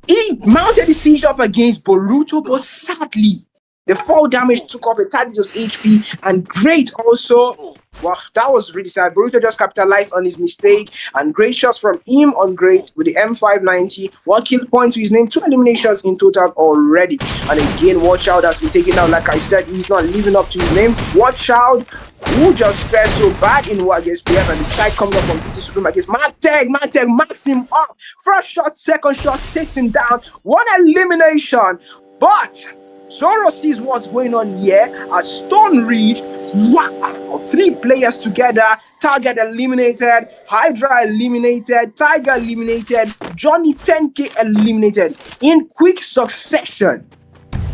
S6: He mounted the siege up against Boruto, but sadly, the fall damage took up a tad bit of HP, and great also. Well, that was really sad. Boruto just capitalized on his mistake, and great shots from him on great with the M590. 1 kill point to his name, 2 eliminations in total already. And again, Watch Out has been taken down. Like I said, he's not living up to his name. Watch Out, who just fared so bad in war against players, and the side comes up from PT Supreme against Magtech. Magtech marks him up. First shot, second shot takes him down. 1 elimination, but Zoro sees what's going on here at Stone Ridge. Wow! 3 players together. Target eliminated. Hydra eliminated. Tiger eliminated. Johnny 10K eliminated in quick succession.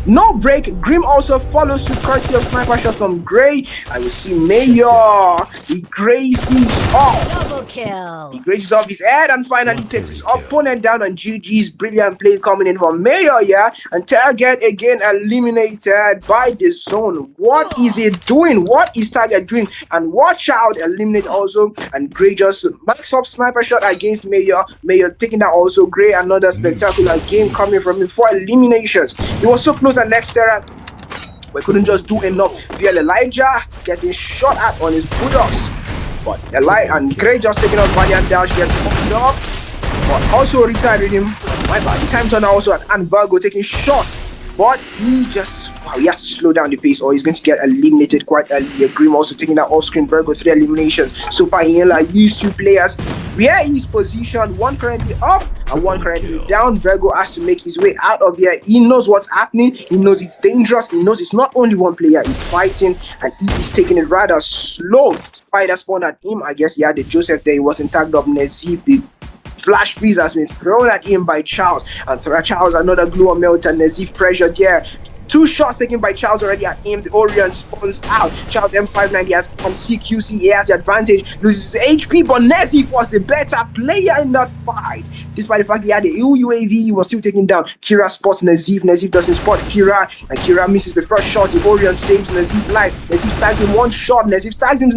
S6: No break. Grim also follows suit courtesy of sniper shots from Gray. And we see Mayor. He grazes off.
S2: Double kill.
S6: He grazes off his head and finally takes his opponent down. And GG's brilliant play coming in from Mayor, yeah. And Target again eliminated by the zone. What is it doing? What is Target doing? And Watch Out eliminate also. And Gray just max up sniper shot against Mayor. Mayor taking that also. Gray, another spectacular game coming from him. 4 eliminations. He was so close at next Terra, but couldn't just do enough. Via Elijah getting shot at on his bulldogs, but and Gray just taking on Valiant Dash, gets popped up, but also retired him. My bad, the time turner also at and Virgo taking shots, but he just he has to slow down the pace or he's going to get eliminated quite early. Grim also taking that off-screen. Virgo 3 eliminations. Super Healer used 2 players. Where he's positioned, 1 currently up and 1 currently down. Virgo has to make his way out of here. He knows what's happening. He knows it's dangerous. He knows it's not only 1 player he's fighting, and he is taking it rather slow. Spider spawned at him. I guess he had the Joseph there. He wasn't tagged up. Nazif, the flash freeze has been thrown at him by Charles, and Charles another glue on melt, and Nazif pressure there. 2 shots taken by Charles already at him. The Orion spawns out. Charles M590 has on CQC. He has the advantage. Loses his HP, but Nazif was the better player in that fight. Despite the fact he had the UAV, he was still taken down. Kira spots Nazif. Nazif doesn't spot Kira, and Kira misses the first shot. The Orion saves Nazif life. Nazif tags him 1 shot. Nazif tags him,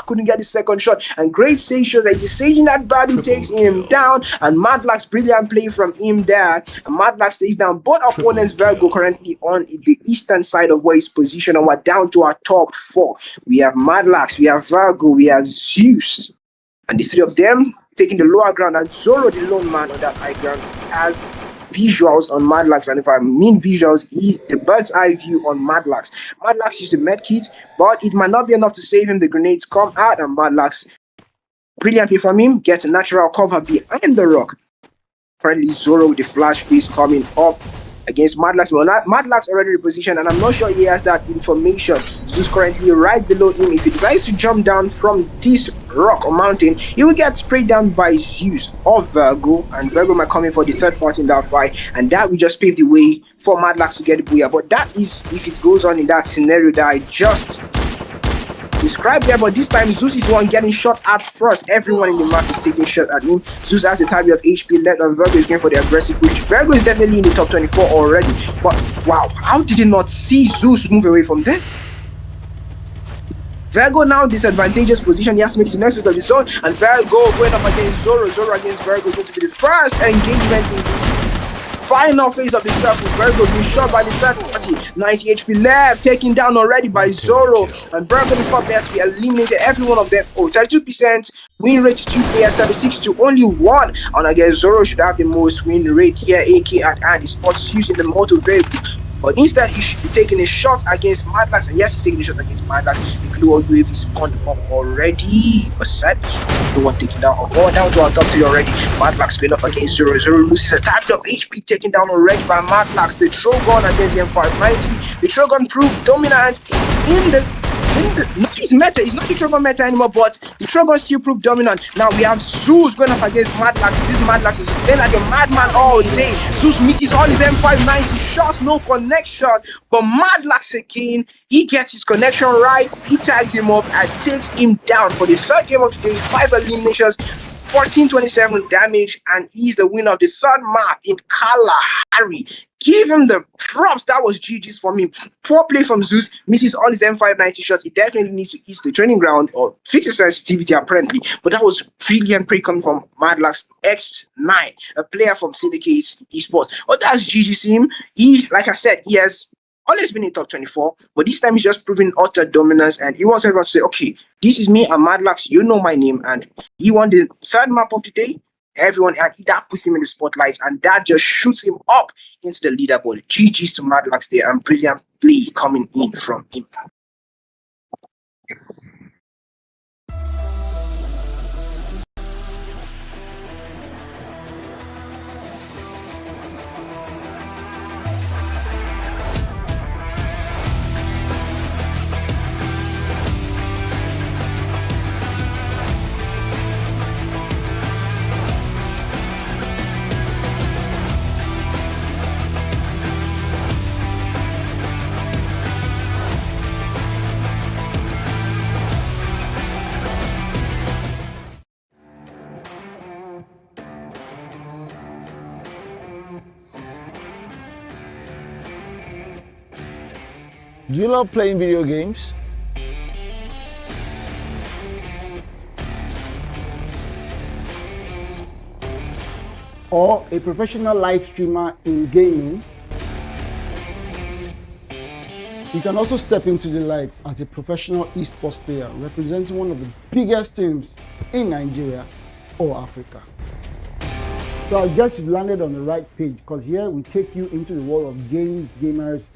S6: couldn't get the second shot. And Great Sage shows that he's Sage in that battle, takes him down. And Madlack's brilliant play from him there. And Madlack stays down. Both opponents Virgo currently on the eastern side of where he's positioned, and we're down to our top 4. We have Madlax, we have Virgo, we have Zeus, and the 3 of them taking the lower ground, and Zoro, the lone man on that high ground, has visuals on Madlax. And if I mean visuals, is the bird's eye view on Madlax. Madlax used the med kits, but it might not be enough to save him. The grenades come out, and Madlax, brilliantly from him, gets a natural cover behind the rock. Currently Zoro with the flash freeze coming up against Madlax. Well, Madlax already repositioned, and I'm not sure he has that information. Zeus currently right below him. If he decides to jump down from this rock or mountain, he will get sprayed down by Zeus or Virgo, and Virgo might come in for the 3rd part in that fight, and that will just pave the way for Madlax to get the booyah. But that is if it goes on in that scenario that I just described there. But this time Zeus is the one getting shot at first. Everyone in the map is taking shot at him. Zeus has a target of HP left, and Virgo is going for the aggressive push. Virgo is definitely in the top 24 already, but wow, how did he not see Zeus move away from there? Virgo now disadvantageous position. He has to make his next phase of the zone, and Virgo going up against Zoro. Zoro against Virgo is going to be the first engagement in this final phase of the circle. Virgo being shot by the third party. 90 HP left, taken down already by Zoro. And Virgo the four players to be eliminated. Every one of them. Oh, 32% win rate to 2 players, 36 to only 1. And I guess Zoro should have the most win rate here. AK at Andy Sports using the motor vehicle. But instead, he should be taking a shot against Madlax. And yes, he's taking a shot against Madlax. The Global UAV spawned up already. But sadly, the one taking down. Oh, down to our top 3 already. Madlax going up against Zoro. Zoro loses a type of HP taken down already by Madlax. The Trogon against the M590. The Trogon proved dominant in the not his meta, it's not the Trogon meta anymore, but the Trogon still proved dominant. Now we have Zeus going up against Madlax. This Madlax is playing like a madman all day. Zeus misses all his M590 shots, no connection. But Madlax again, he gets his connection right, he tags him up and takes him down for the third game of the day. 5 eliminations, 1427 damage, and he's the winner of the third map in Kalahari. Give him the props. That was GG's for me. Poor play from Zeus, misses all his M590 shots. He definitely needs to ease the training ground or fix his sensitivity apparently. But that was brilliant play coming from Madlax X9, a player from Syndicate Esports. But that's GG's him. He, like I said, he has always been in top 24, but this time he's just proving utter dominance, and he wants everyone to say, okay, this is me, I'm Madlax, you know my name, and he won the third map of the day. Everyone, and that puts him in the spotlight, and that just shoots him up into the leaderboard. GG's to Madlax there, and brilliant play coming in from him.
S7: Do you love playing video games? Or a professional live streamer in gaming? You can also step into the light as a professional esports player representing one of the biggest teams in Nigeria or Africa. So I guess you've landed on the right page, because here we take you into the world of games, gamers,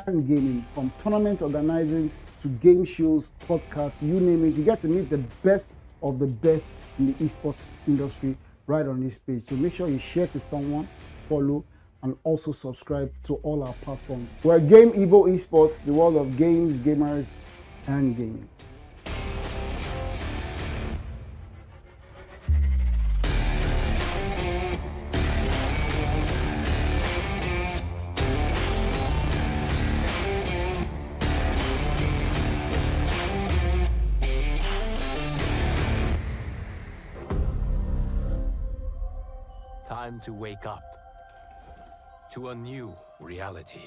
S7: and gaming, from tournament organizing to game shows, podcasts, you name it. You get to meet the best of the best in the esports industry right on this page. So make sure you share to someone, follow, and also subscribe to all our platforms. We're Game Evo Esports, the world of games, gamers, and gaming.
S8: Time to wake up to a new reality.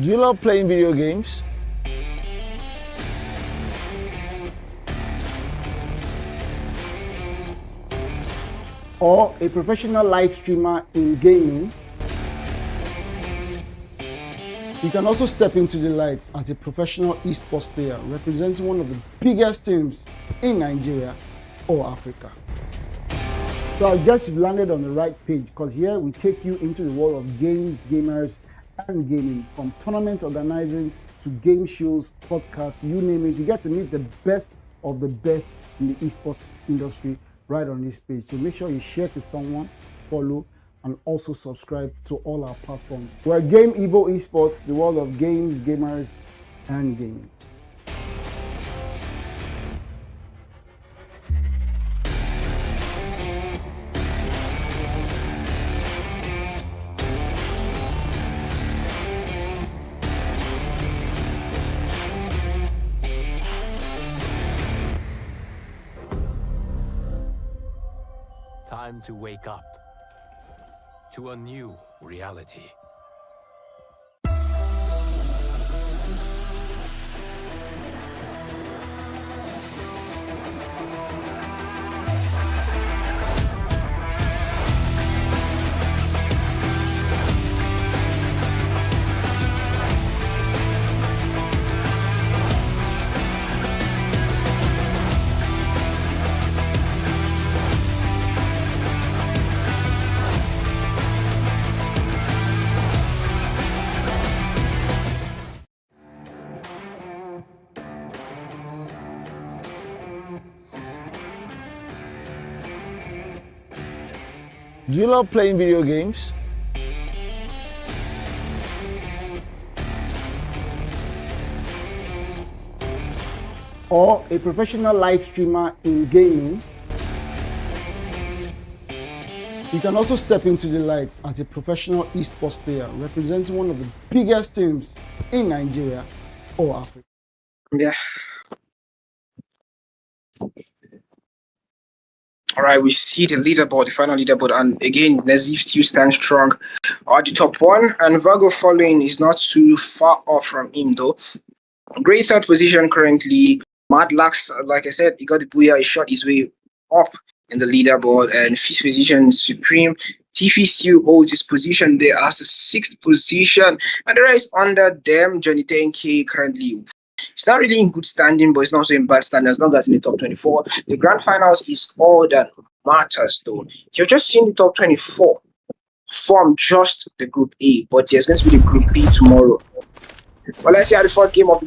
S7: Do you love playing video games? Or a professional live streamer in gaming? You can also step into the light as a professional esports player representing one of the biggest teams in Nigeria or Africa. So I guess you've landed on the right page, because here we take you into the world of games, gamers, and gaming, from tournament organizing to game shows, podcasts, you name it. You get to meet the best of the best in the esports industry right on this page. So make sure you share to someone, follow, and also subscribe to all our platforms. We're Game Evo Esports, the world of games, gamers, and gaming.
S8: Time to wake up to a new reality.
S7: Do you love playing video games? Or a professional live streamer in gaming? You can also step into the light as a professional esports player representing one of the biggest teams in Nigeria or Africa.
S6: Yeah. All right, we see the leaderboard, the final leaderboard, and again, Nazif still stands strong at the top one, and Virgo following is not too far off from him though. Great third position currently. Madlax, like I said, he got the booyah, he shot his way up in the leaderboard, and fifth position, Supreme. Tiffy still holds his position there as the sixth position, and the rest under them. Johnny 10K currently. It's not really in good standing, but it's not so in bad standing as long as in the top 24. The grand finals is all that matters, though. You're just seeing the top 24 from just the Group A, but there's going to be the Group B tomorrow. Well, let's see how the fourth game of the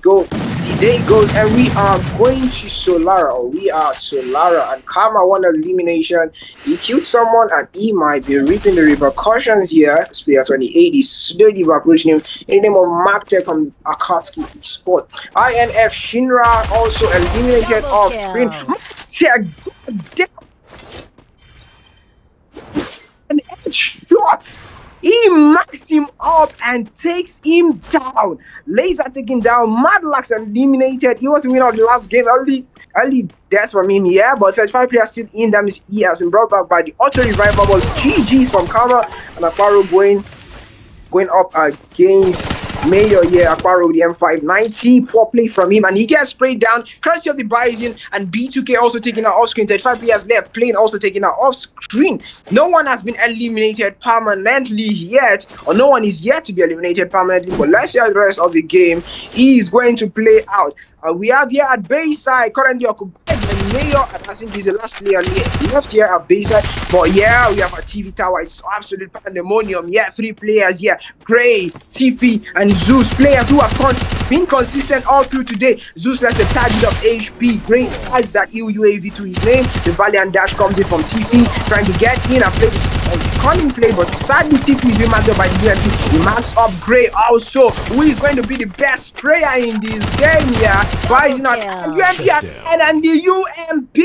S6: day goes, and we are going to Solara. We are Solara, and Karma won an elimination. He killed someone, and he might be reaping the repercussions here. This player 28 is slowly approaching him in the name of Mark Tech from Akatsuki Esport. INF Shinra also eliminated off screen. An headshot. He marks him up and takes him down. Laser taken down. Madlax eliminated. He was the winner of the last game. Early death from him, yeah, but 35 players still in. That means he has been brought back by the auto revivable GG's from Karma, and Aquaro going up against Mayor, yeah, Aquaro with the M590. Poor play from him, and he gets sprayed down. Courtesy of the Bison, and B2K also taking out off screen. 35 players left playing, also taking out off screen. No one has been eliminated permanently yet, or no one is yet to be eliminated permanently, but let's see how the rest of the game is going to play out. We have here at Bayside currently occupied by Mayor, and I think he's the last player left here at Bayside. But yeah, we have a TV tower. It's absolute pandemonium. Yeah, 3 players here: Gray, TP, and Zeus. Players who have been consistent all through today. Zeus lets a target of HP. Gray adds that UAV to his name. The Valiant Dash comes in from TP, trying to get in and play this cunning play, but sadly TP is being marked up by the UMP. He marks up Gray also, who is going to be the best player in this game here. Rising on UMP and the UMP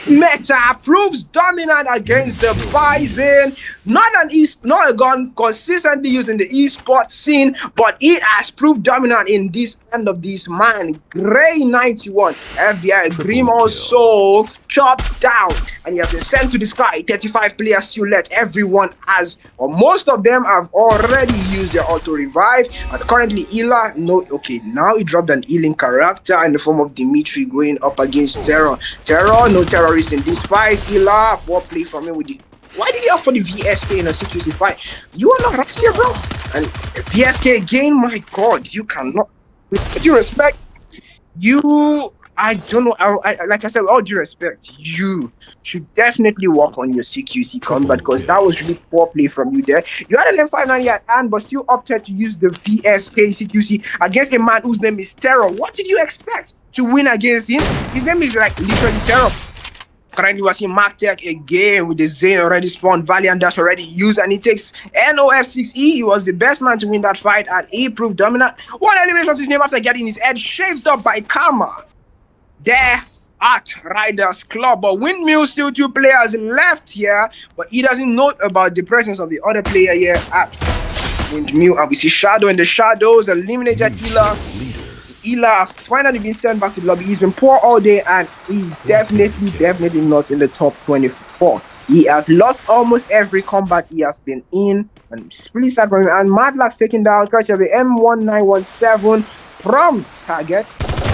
S6: meta proves dominant against the Bison. Not a gun consistently used in the esports scene, but it has proved dominant in this end of this man. Gray 91, FBI Grim also chopped down, and he has been sent to the sky. 35 players still left. Everyone has, or most of them have already used their auto revive, and currently Ila, now he dropped an healing character in the form of Dimitri going up against Terra. Terra, no terrorist in this fight. Ila, poor play from him with the. Why did he offer the VSK in a CQC fight? You are not right here, bro. And VSK again, my god, you cannot. With due respect, I don't know. Like I said, with all due respect, you should definitely work on your CQC combat, because that was really poor play from you there. You had an M59 at hand, but still opted to use the VSK CQC against a man whose name is Terra. What did you expect to win against him? His name is like literally Terra. Currently, we're seeing MarkTech again with the Zane already spawned, Valiant Dash already used, and he takes NOF6E. He was the best man to win that fight, and he proved dominant. One elimination to his name after getting his head shaved up by Karma. There at Riders Club, but Windmill still 2 players left here, but he doesn't know about the presence of the other player here at Windmill, and we see Shadow in the shadows, eliminated Ela. Ela has finally been sent back to the lobby. He's been poor all day, and he's definitely not in the top 24. He has lost almost every combat he has been in, and it's really sad for him. And Madlock's taken down courtesy of the M1917 from Target.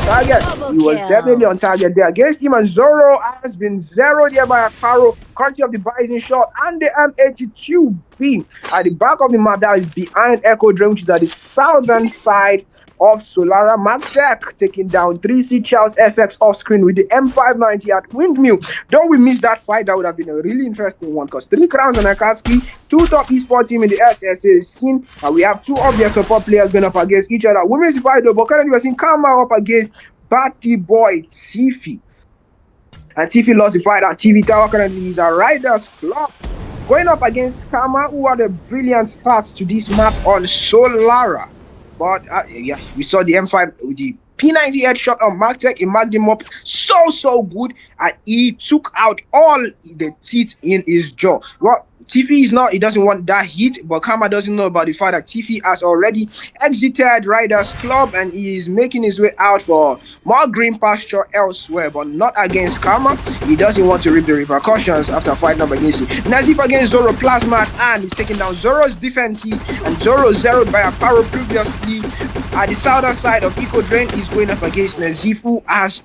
S6: He was definitely on target there against him, and Zoro has been zeroed here by a Akaro, courtesy of the Bison shot and the M82B at the back of the map. That is behind Echo Dream, which is at the southern side of Solaris. MarkTech taking down 3C Charles FX off screen with the M590 at Windmill. Don't we miss that fight? That would have been a really interesting one, because 3 crowns on Akatsuki, 2 top esports team in the SSA scene, and we have 2 obvious support players going up against each other. Women's fight though, but currently we're seeing Karma up against Batty Boy Tiffy. And Tiffy lost the fight at TV Tower. Currently is a Riders Club going up against Karma, who had a brilliant start to this map on Solara. But yeah, we saw the M5 with the P90 headshot on MarkTech. He marked him up so good, and he took out all the teeth in his jaw. Well, Tiffy is not, he doesn't want that hit, but Karma doesn't know about the fact that Tiffy has already exited Riders Club, and he is making his way out for more green pasture elsewhere, but not against Karma. He doesn't want to reap the repercussions after fighting up against him. Nazif against Zoro Plasma, and he's taking down Zoro's defenses, and Zoro zeroed by a Paro previously. At the southern side of Eco Drain, he's going up against Nazifu as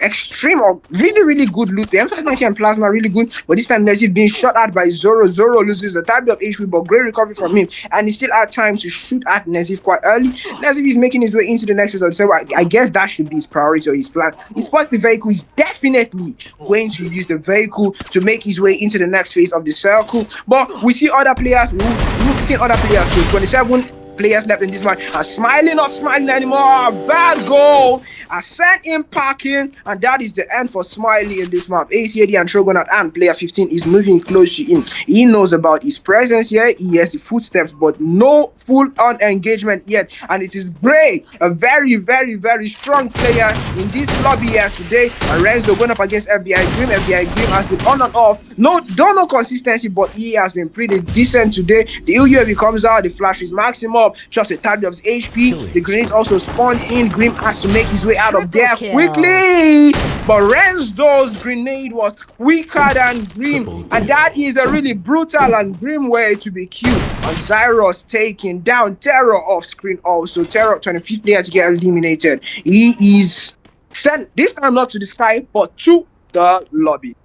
S6: extreme or really good loot. The M590 and Plasma really good, but this time Nazif being shot at by Zoro. Zoro loses the type of HP, but great recovery from him, and he still had time to shoot at Nazif quite early. Nazif is making his way into the next phase of the server. I guess that should be his priority or his plan. He spots the vehicle. He's definitely going to use the vehicle to make his way into the next phase of the circle. But we see other players. We've seen other players. So 27 players left in this match are smiling, not smiling anymore. Virgo are sent in packing, and that is the end for Smiley in this map. ACAD and Shogunat and player 15 is moving close to him. He knows about his presence here. He has the footsteps, but no full-on engagement yet. And it is Gray, a very strong player in this lobby here today. And Renzo going up against FBI Grim. FBI Grim has been on and off. Don't know consistency, but he has been pretty decent today. The UAV comes out, the flash is maximum up, chops a tad of his HP. The grenades also spawned in. Grim has to make his way out of there quickly, but Renzo's grenade was weaker than Grim, and that is a really brutal and grim way to be killed. And Zyros taking down Terra off screen also. Terra 25th player to get eliminated. He is sent this time not to the sky but to the lobby.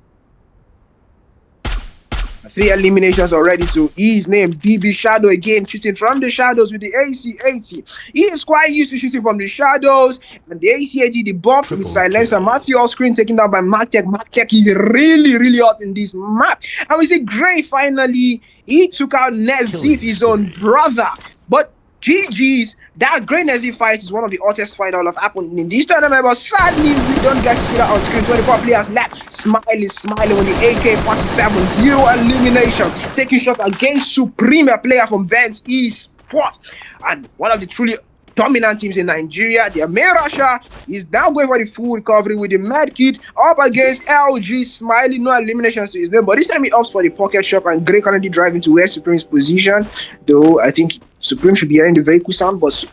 S6: 3 eliminations already to his name. BB Shadow again shooting from the shadows with the AC-80. He is quite used to shooting from the shadows, and the AC-80 the bomb with silencer. Matthew off screen taken down by MarkTech. MarkTech is really hot in this map, and we see Gray finally. He took out Nazif, his own brother, but GG's. That Great Nazi fight is one of the hottest fights that have happened in this tournament, but sadly we don't get to see that on screen. 24 players left, smiling with the AK-47, 0 eliminations, taking shots against Supreme, a player from Vance Esports, and one of the truly dominant teams in Nigeria. The Amir Rasha is now going for the full recovery with the med kit up against LG. Smiley, no eliminations to his name, but this time he opts for the pocket shop, and Grey currently driving to where Supreme's position, though I think Supreme should be hearing the vehicle sound, but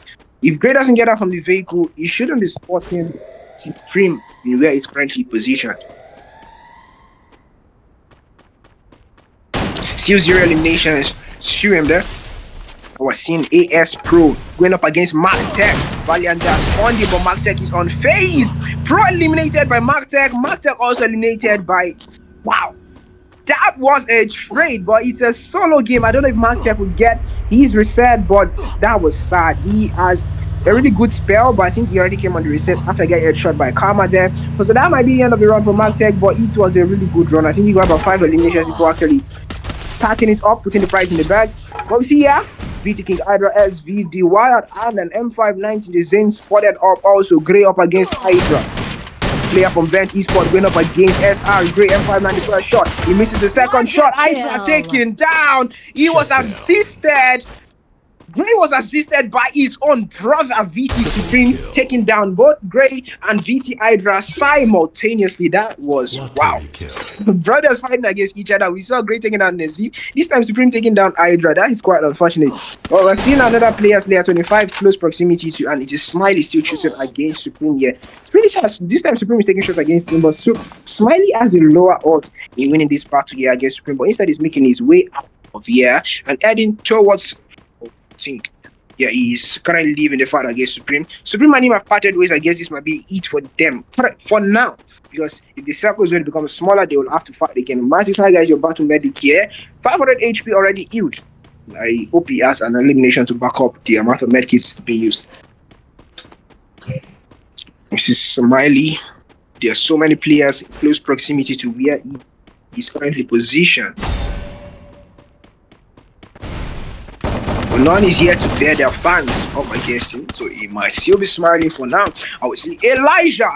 S6: if Grey doesn't get out from the vehicle, he shouldn't be spotting Supreme in where he's currently positioned. Still 0 eliminations. Screw him there. We're seeing AS Pro going up against MarkTech. Valiant Dash on the, but MarkTech is unfazed. Pro eliminated by MarkTech. MarkTech also eliminated by... Wow. That was a trade, but it's a solo game. I don't know if MarkTech would get his reset, but that was sad. He has a really good spell, but I think he already came on the reset after getting shot by Karma there. So that might be the end of the run for MarkTech, but it was a really good run. I think he got about 5 eliminations before actually packing it up, putting the prize in the bag. What we see here, VT King Hydra SVD Wired and an M590 the Zen spotted up also. Grey up against Hydra. player from Vent Esports going up against SR Grey M5 the first shot. He misses the second shot. Hydra taken down. He was assisted. Gray was assisted by his own brother VT Supreme, taking down both Gray and VT Hydra simultaneously. That was wow. Brothers fighting against each other. We saw Gray taking down Nazif. This time Supreme taking down Hydra. That is quite unfortunate. Well, we're seeing another player 25 close proximity to, and it is Smiley still choosing against Supreme here. It's really sad. This time Supreme is taking shots against him, but Smiley has a lower odds in winning this battle here against Supreme, but instead he's making his way out of here and heading towards. Think he's currently leaving the fight against Supreme. Supreme and him have parted ways. I guess this might be it for them for now, because if the circle is going to become smaller, they will have to fight again. Massive Hi guys, your battle medic here, 500 HP already healed. I hope he has an elimination to back up the amount of medkits being used. This is Smiley. There are so many players in close proximity to where he is currently positioned. None is here to bear their fans up against him, so he might still be smiling for now. I would see Elijah,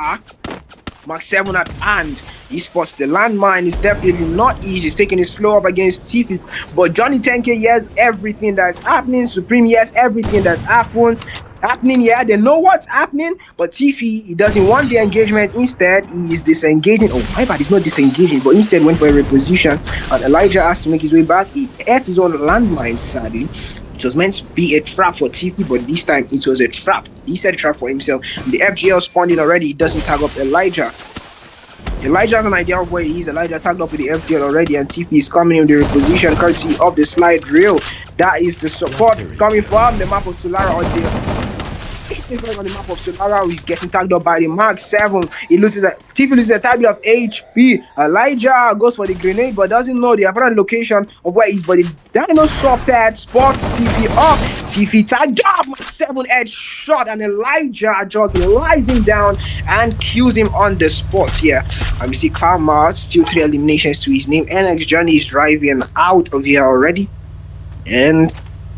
S6: Mark 7 at hand. He spots the landmine. Is definitely not easy. He's taking it slow up against Tiffy, but Johnny 10K hears everything that's happening. Supreme hears everything that's happening here. They know what's happening, but Tiffy, he doesn't want the engagement. Instead, he is disengaging. Oh my bad, he's not disengaging, but instead went for a reposition, and Elijah has to make his way back. He ate his own landmine, sadly. It was meant to be a trap for TP, but this time it was a trap. He set a trap for himself. The FGL spawned in already. He doesn't tag up Elijah. Elijah has an idea of where he is. Elijah tagged up with the FGL already, and TP is coming in the reposition courtesy of the slide rail. That is the support coming from the map of Solaris on the on the map of Solaris. He's getting tagged up by the Mark 7. He loses TP loses a tiny bit of HP. Elijah goes for the grenade, but doesn't know the apparent location of where he's. But the Dino Softhead spots TP up. TP tagged up. Mark 7 edge shot, and Elijah just lies him down and kills him on the spot here. And we see Karma still 3 eliminations to his name. NX Johnny is driving out of here already, and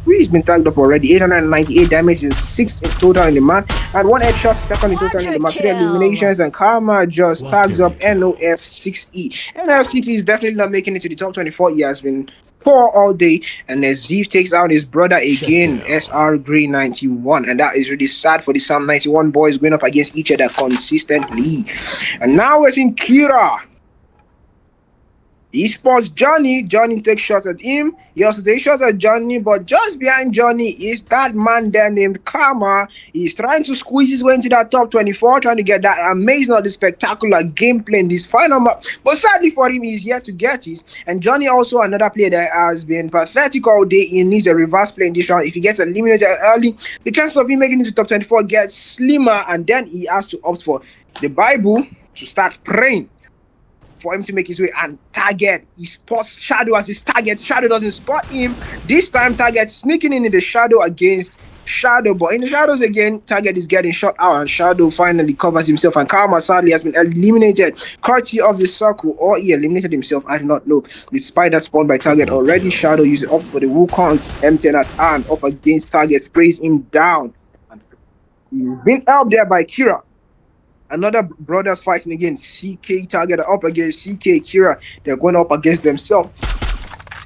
S6: he's been tagged up already. 898 damage is 6 in total in the match, and 1 headshot second in total in the match. 3 eliminations, and Karma just tags up NOF6E. NOF6E is definitely not making it to the top 24. He has been poor all day, and Nazif takes out his brother again, SR Grey 91, and that is really sad for the Sam 91 boys going up against each other consistently. And now we're seeing Kira. He spots Johnny. Johnny takes shots at him. He also takes shots at Johnny, but just behind Johnny is that man there named Karma. He's trying to squeeze his way into that top 24, trying to get that amazing or the spectacular gameplay in this final map. But sadly for him, he's yet to get it. And Johnny, also another player that has been pathetic all day. He needs a reverse play in this round. If he gets eliminated early, the chances of him making it to top 24 gets slimmer, and then he has to opt for the Bible to start praying for him to make his way and target. He spots Shadow as his target. Shadow doesn't spot him. This time Target sneaking in the shadow against Shadow, but in the shadows again, Target is getting shot out, and Shadow finally covers himself, and Karma sadly has been eliminated courtesy of the circle, or he eliminated himself, I do not know. The spider spawned by Target already. Shadow using up for the Wukong M10 at hand up against Target, sprays him down, and he's been helped there by Kira. Another brothers fighting against CK. Target up against CK Kira. They're going up against themselves.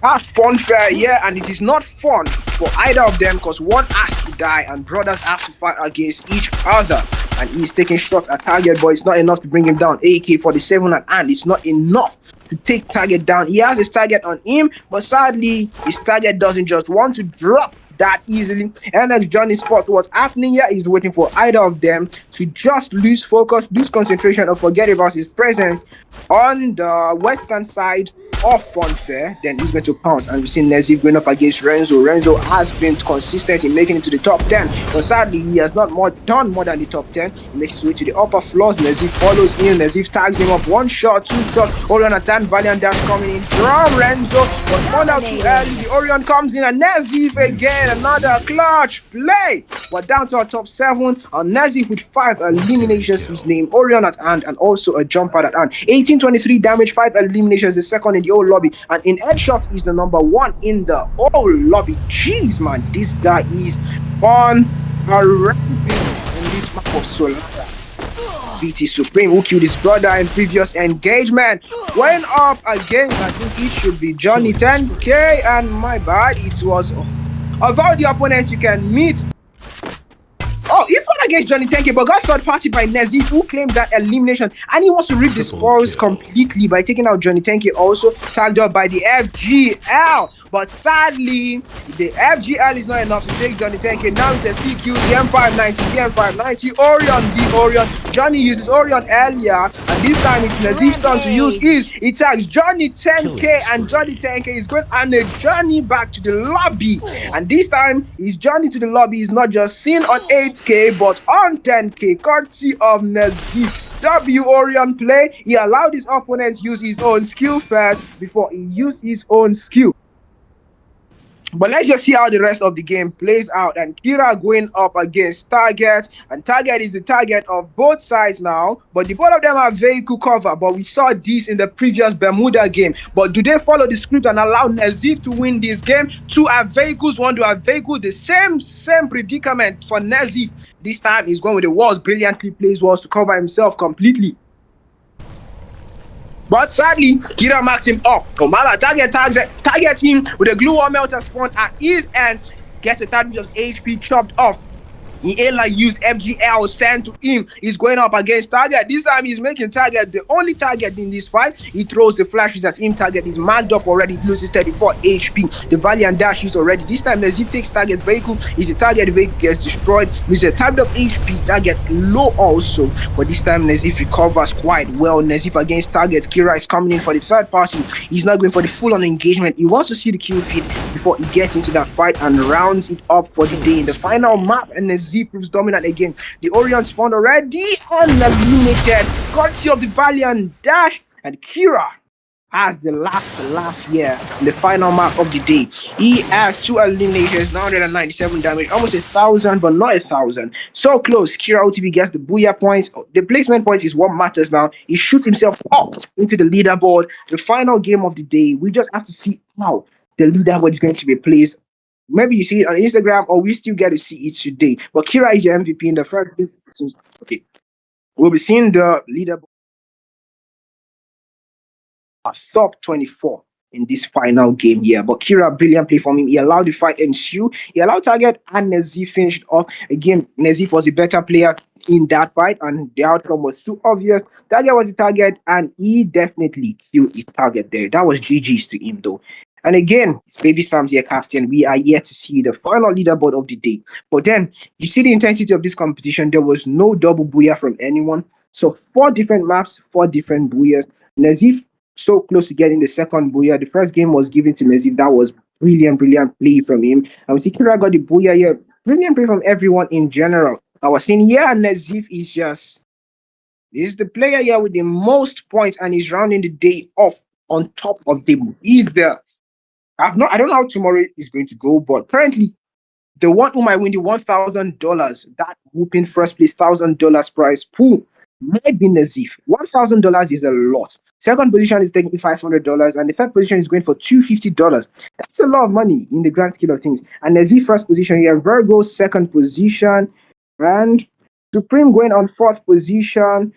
S6: That's fun fair, yeah, and it is not fun for either of them, because one has to die and brothers have to fight against each other. And he's taking shots at Target, but it's not enough to bring him down. AK-47 at hand, it's not enough to take Target down. He has his target on him, but sadly his target doesn't just want to drop that easily. And as Johnny spot what's happening here, he's waiting for either of them to just lose focus, lose concentration, or forget about his presence on the western side of Funfair. Then he's going to pounce, and we see Nazif going up against Renzo. Renzo has been consistent in making it to the top 10, but sadly he has not done more than the top 10. He makes his way to the upper floors. Nazif follows in. Nazif tags him up. 1 shot, 2 shots. Hold on a time. Valiant Dash coming in from Renzo, but found out too early. The Orion comes in, and Nazif again, another clutch play. We're down to our top 7, and Nazif with 5 eliminations to his name. Orion at hand, and also a jump pad at hand. 1823 damage, 5 eliminations, the second in the whole lobby, and in headshots is the number 1 in the whole lobby. Jeez, man, this guy is on a rampage in this map of Solaris. BT Supreme, who killed his brother in previous engagement. Going up against, I think it should be Johnny 10K, and my bad, it was of all the opponents you can meet. Oh, he fought against Johnny 10K, but got third party by Nezif, who claimed that elimination, and he wants to reap the spoils completely by taking out Johnny 10K, also tagged up by the FGL. But sadly, the FGL is not enough to take Johnny 10K. Now it's a CQ, the M590, the M590, Orion, the Orion. Johnny uses Orion earlier, and this time it's Nezif's turn to use his. He tags Johnny 10K, and Johnny 10K is going on a journey back to the lobby. And this time, his journey to the lobby is not just seen on 8K, but on 10K, courtesy of Nezif. W Orion play, he allowed his opponents use his own skill first before he used his own skill. But let's just see how the rest of the game plays out. And Kira going up against Target. And Target is the target of both sides now. But the both of them have vehicle cover. But we saw this in the previous Bermuda game. But do they follow the script and allow Nezif to win this game? Two have vehicles, one to have vehicles. The same predicament for Nezif. This time he's going with the walls. Brilliantly plays walls to cover himself completely. But sadly, Kira marks him up. Omala targets him with a glue wall melter spawn at his end, gets a third of HP chopped off. Ela used FGL sent to him. He's going up against Target. This time he's making Target the only target in this fight. He throws the flashes as him. Target is marked up already. He loses 34 HP. The Valiant dash used already. This time Nezif takes Target's vehicle. He's a target, the vehicle gets destroyed. Loses a type of HP. Target low also. But this time Nezif recovers quite well. Nezif against Target. Kira is coming in for the third party. He's not going for the full-on engagement. He wants to see the kill feed before he gets into that fight and rounds it up for the day. In the final map, and Nezif proves dominant again. The Orion spawned already and eliminated. Courtesy of the Valiant dash, and Kira has the last year in the final map of the day. He has 2 eliminations, 997 damage, almost 1,000, but not 1,000. So close. Kira OTP gets the booyah points. The placement points is what matters now. He shoots himself up into the leaderboard. The final game of the day. We just have to see how the leaderboard is going to be placed. Maybe you see it on Instagram, or we still get to see it today. But Kira is your MVP in the first game. Okay, we'll be seeing the leaderboard top 24 in this final game here. But Kira, brilliant play from him. He allowed the fight ensue. He allowed Target and Nezif finished off. Again, Nezif was a better player in that fight, and the outcome was too obvious. Target was the target, and he definitely killed his target there. That was GG's to him, though. And again, it's Baby Spams here casting. We are yet to see the final leaderboard of the day. But then, you see the intensity of this competition. There was no double booyah from anyone. So 4 different maps, 4 different booyahs. Nezif so close to getting the second booyah. The first game was given to Nezif. That was brilliant play from him. And we see Kira got the booyah here. Brilliant play from everyone in general. I was saying, yeah, Nezif is just... This is the player here with the most points, and he's rounding the day off on top of them. He's the... I don't know how tomorrow is going to go, but currently, the one who might win the $1,000, that whooping first place $1,000 prize pool, might be Nezif. $1,000 is a lot. Second position is taking $500, and the third position is going for $250. That's a lot of money in the grand scale of things. And Nezif first position here, Virgo second position, and Supreme going on fourth position.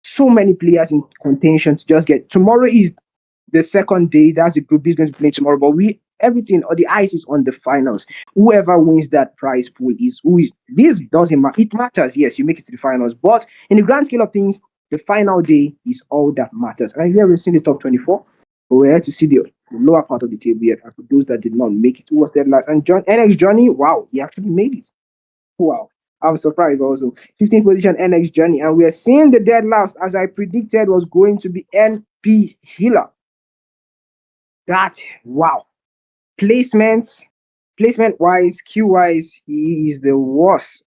S6: So many players in contention to just get. Tomorrow is the second day. That's the group B is going to play tomorrow, but everything or the ice is on the finals. Whoever wins that prize pool is who is. This doesn't matter. It matters, yes, you make it to the finals, but in the grand scale of things, the final day is all that matters. And here we've seen the top 24, but we're here to see the lower part of the table yet. And for those that did not make it, who was there last? And NX Johnny, wow, he actually made it. Wow. I'm surprised also. 15th position, NX Johnny, and we are seeing the dead last, as I predicted, was going to be NP Healer. That, wow. Placement wise, Q wise, he is the worst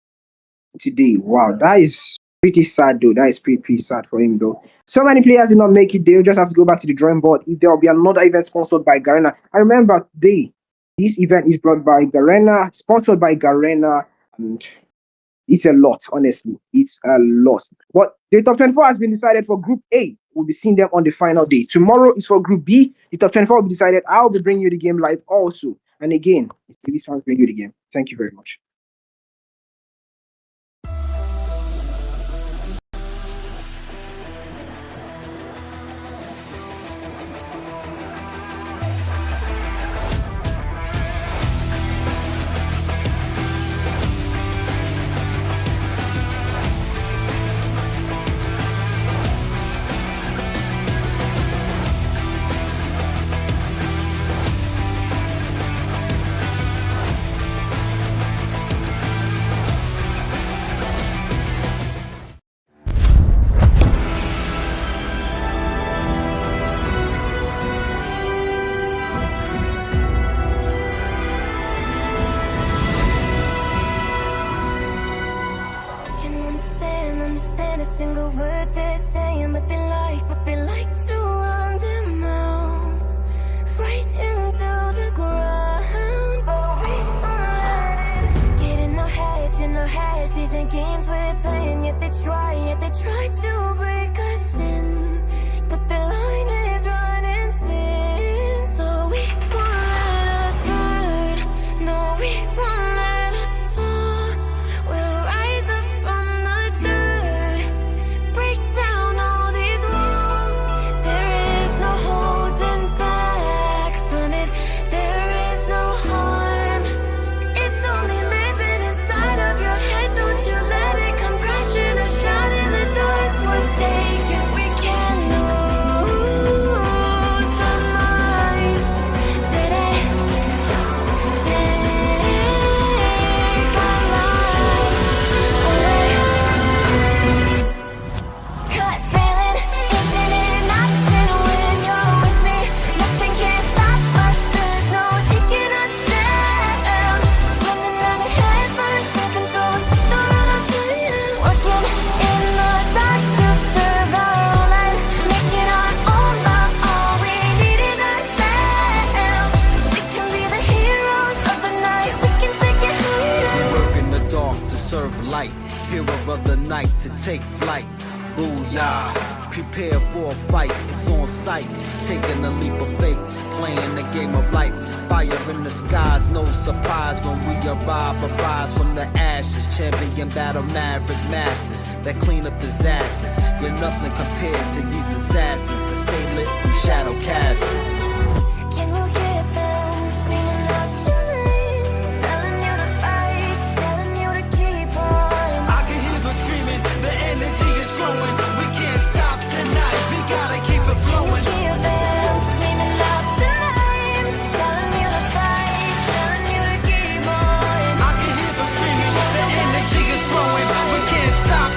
S6: today. Wow, that is pretty sad though. That is pretty sad for him though. So many players did not make it. They'll just have to go back to the drawing board if there will be another event sponsored by Garena. I remember this event is brought by Garena, sponsored by Garena, and it's a lot, honestly. It's a lot. But the top 24 has been decided for Group A. We'll be seeing them on the final day. Tomorrow is for Group B. The top 24 will be decided. I'll be bringing you the game live also. And again, it's Baby Spams bringing you the game. Thank you very much.
S3: try to break us in, but the line is running thin. So we won't let us burn, no, we won't let us fall. We'll rise up from the dirt, break down all these walls. There is no holding back from it, there is no harm. It's only living inside of your head, don't you let it come crashing or shine in the dark. We're taking, we can lose our minds today. Take our life away. 'Cause failing isn't an option when you're with me. Nothing can stop us, there's no taking us down. Running out ahead first and control us with the run of fire. Working in the dark to serve our life, making our own love. All we need is ourselves. We can be the heroes of the night, we can take it higher.
S4: Work in the dark to serve light, hero of the night to take flight. Booyah, prepare for a fight, it's on sight. Taking a leap of faith, playing the game of life. Fire in the skies, no surprise when we arrive. Arise from the ashes, champion battle maverick masses that clean up disasters. You're nothing compared to these assassins that stay lit from shadow casters.
S3: Can you hear them screaming out your name? Telling you to fight, telling you to keep on.
S5: I can hear them screaming, the energy is growing. We can't stop tonight, we gotta keep it
S3: Can you
S5: flowing.
S3: hear them screaming out your name? Telling you to fight, telling you to keep on.
S5: I can hear them screaming, the energy is growing. We can't stop.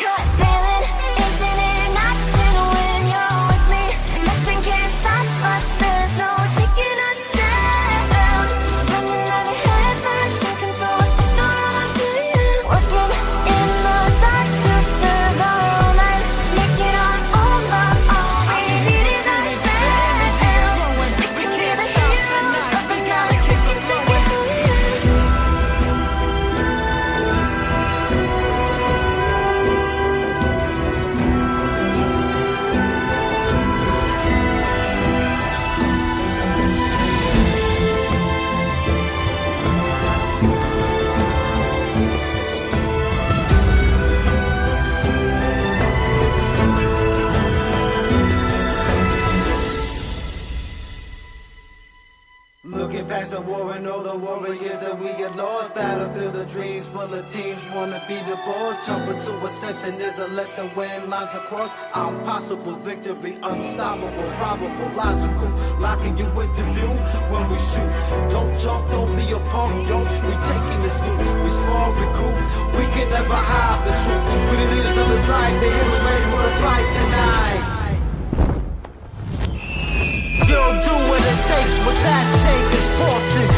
S3: 'Cause failing isn't an option when you're with me. Nothing can stop us, there's no taking us down. Running out ahead first and control us with the run of fire. Working in the dark to serve our life, making our own love. All we need is ourselves. We can be the heroes of the night, we can take it higher.
S5: Looking past the war and all the warriors that we get lost. Battlefield of dreams full of teams wanna be the boss. Jumping to ascension is a lesson when lines are crossed. Impossible victory, unstoppable, probable, logical. Locking you into view when we shoot. Don't jump, don't be a punk, yo. We taking this loot, we small, we cool. We can never hide the truth. We the leaders of this life, the heroes ready for the fight tonight. You'll do what it takes, what's at stake is fortune.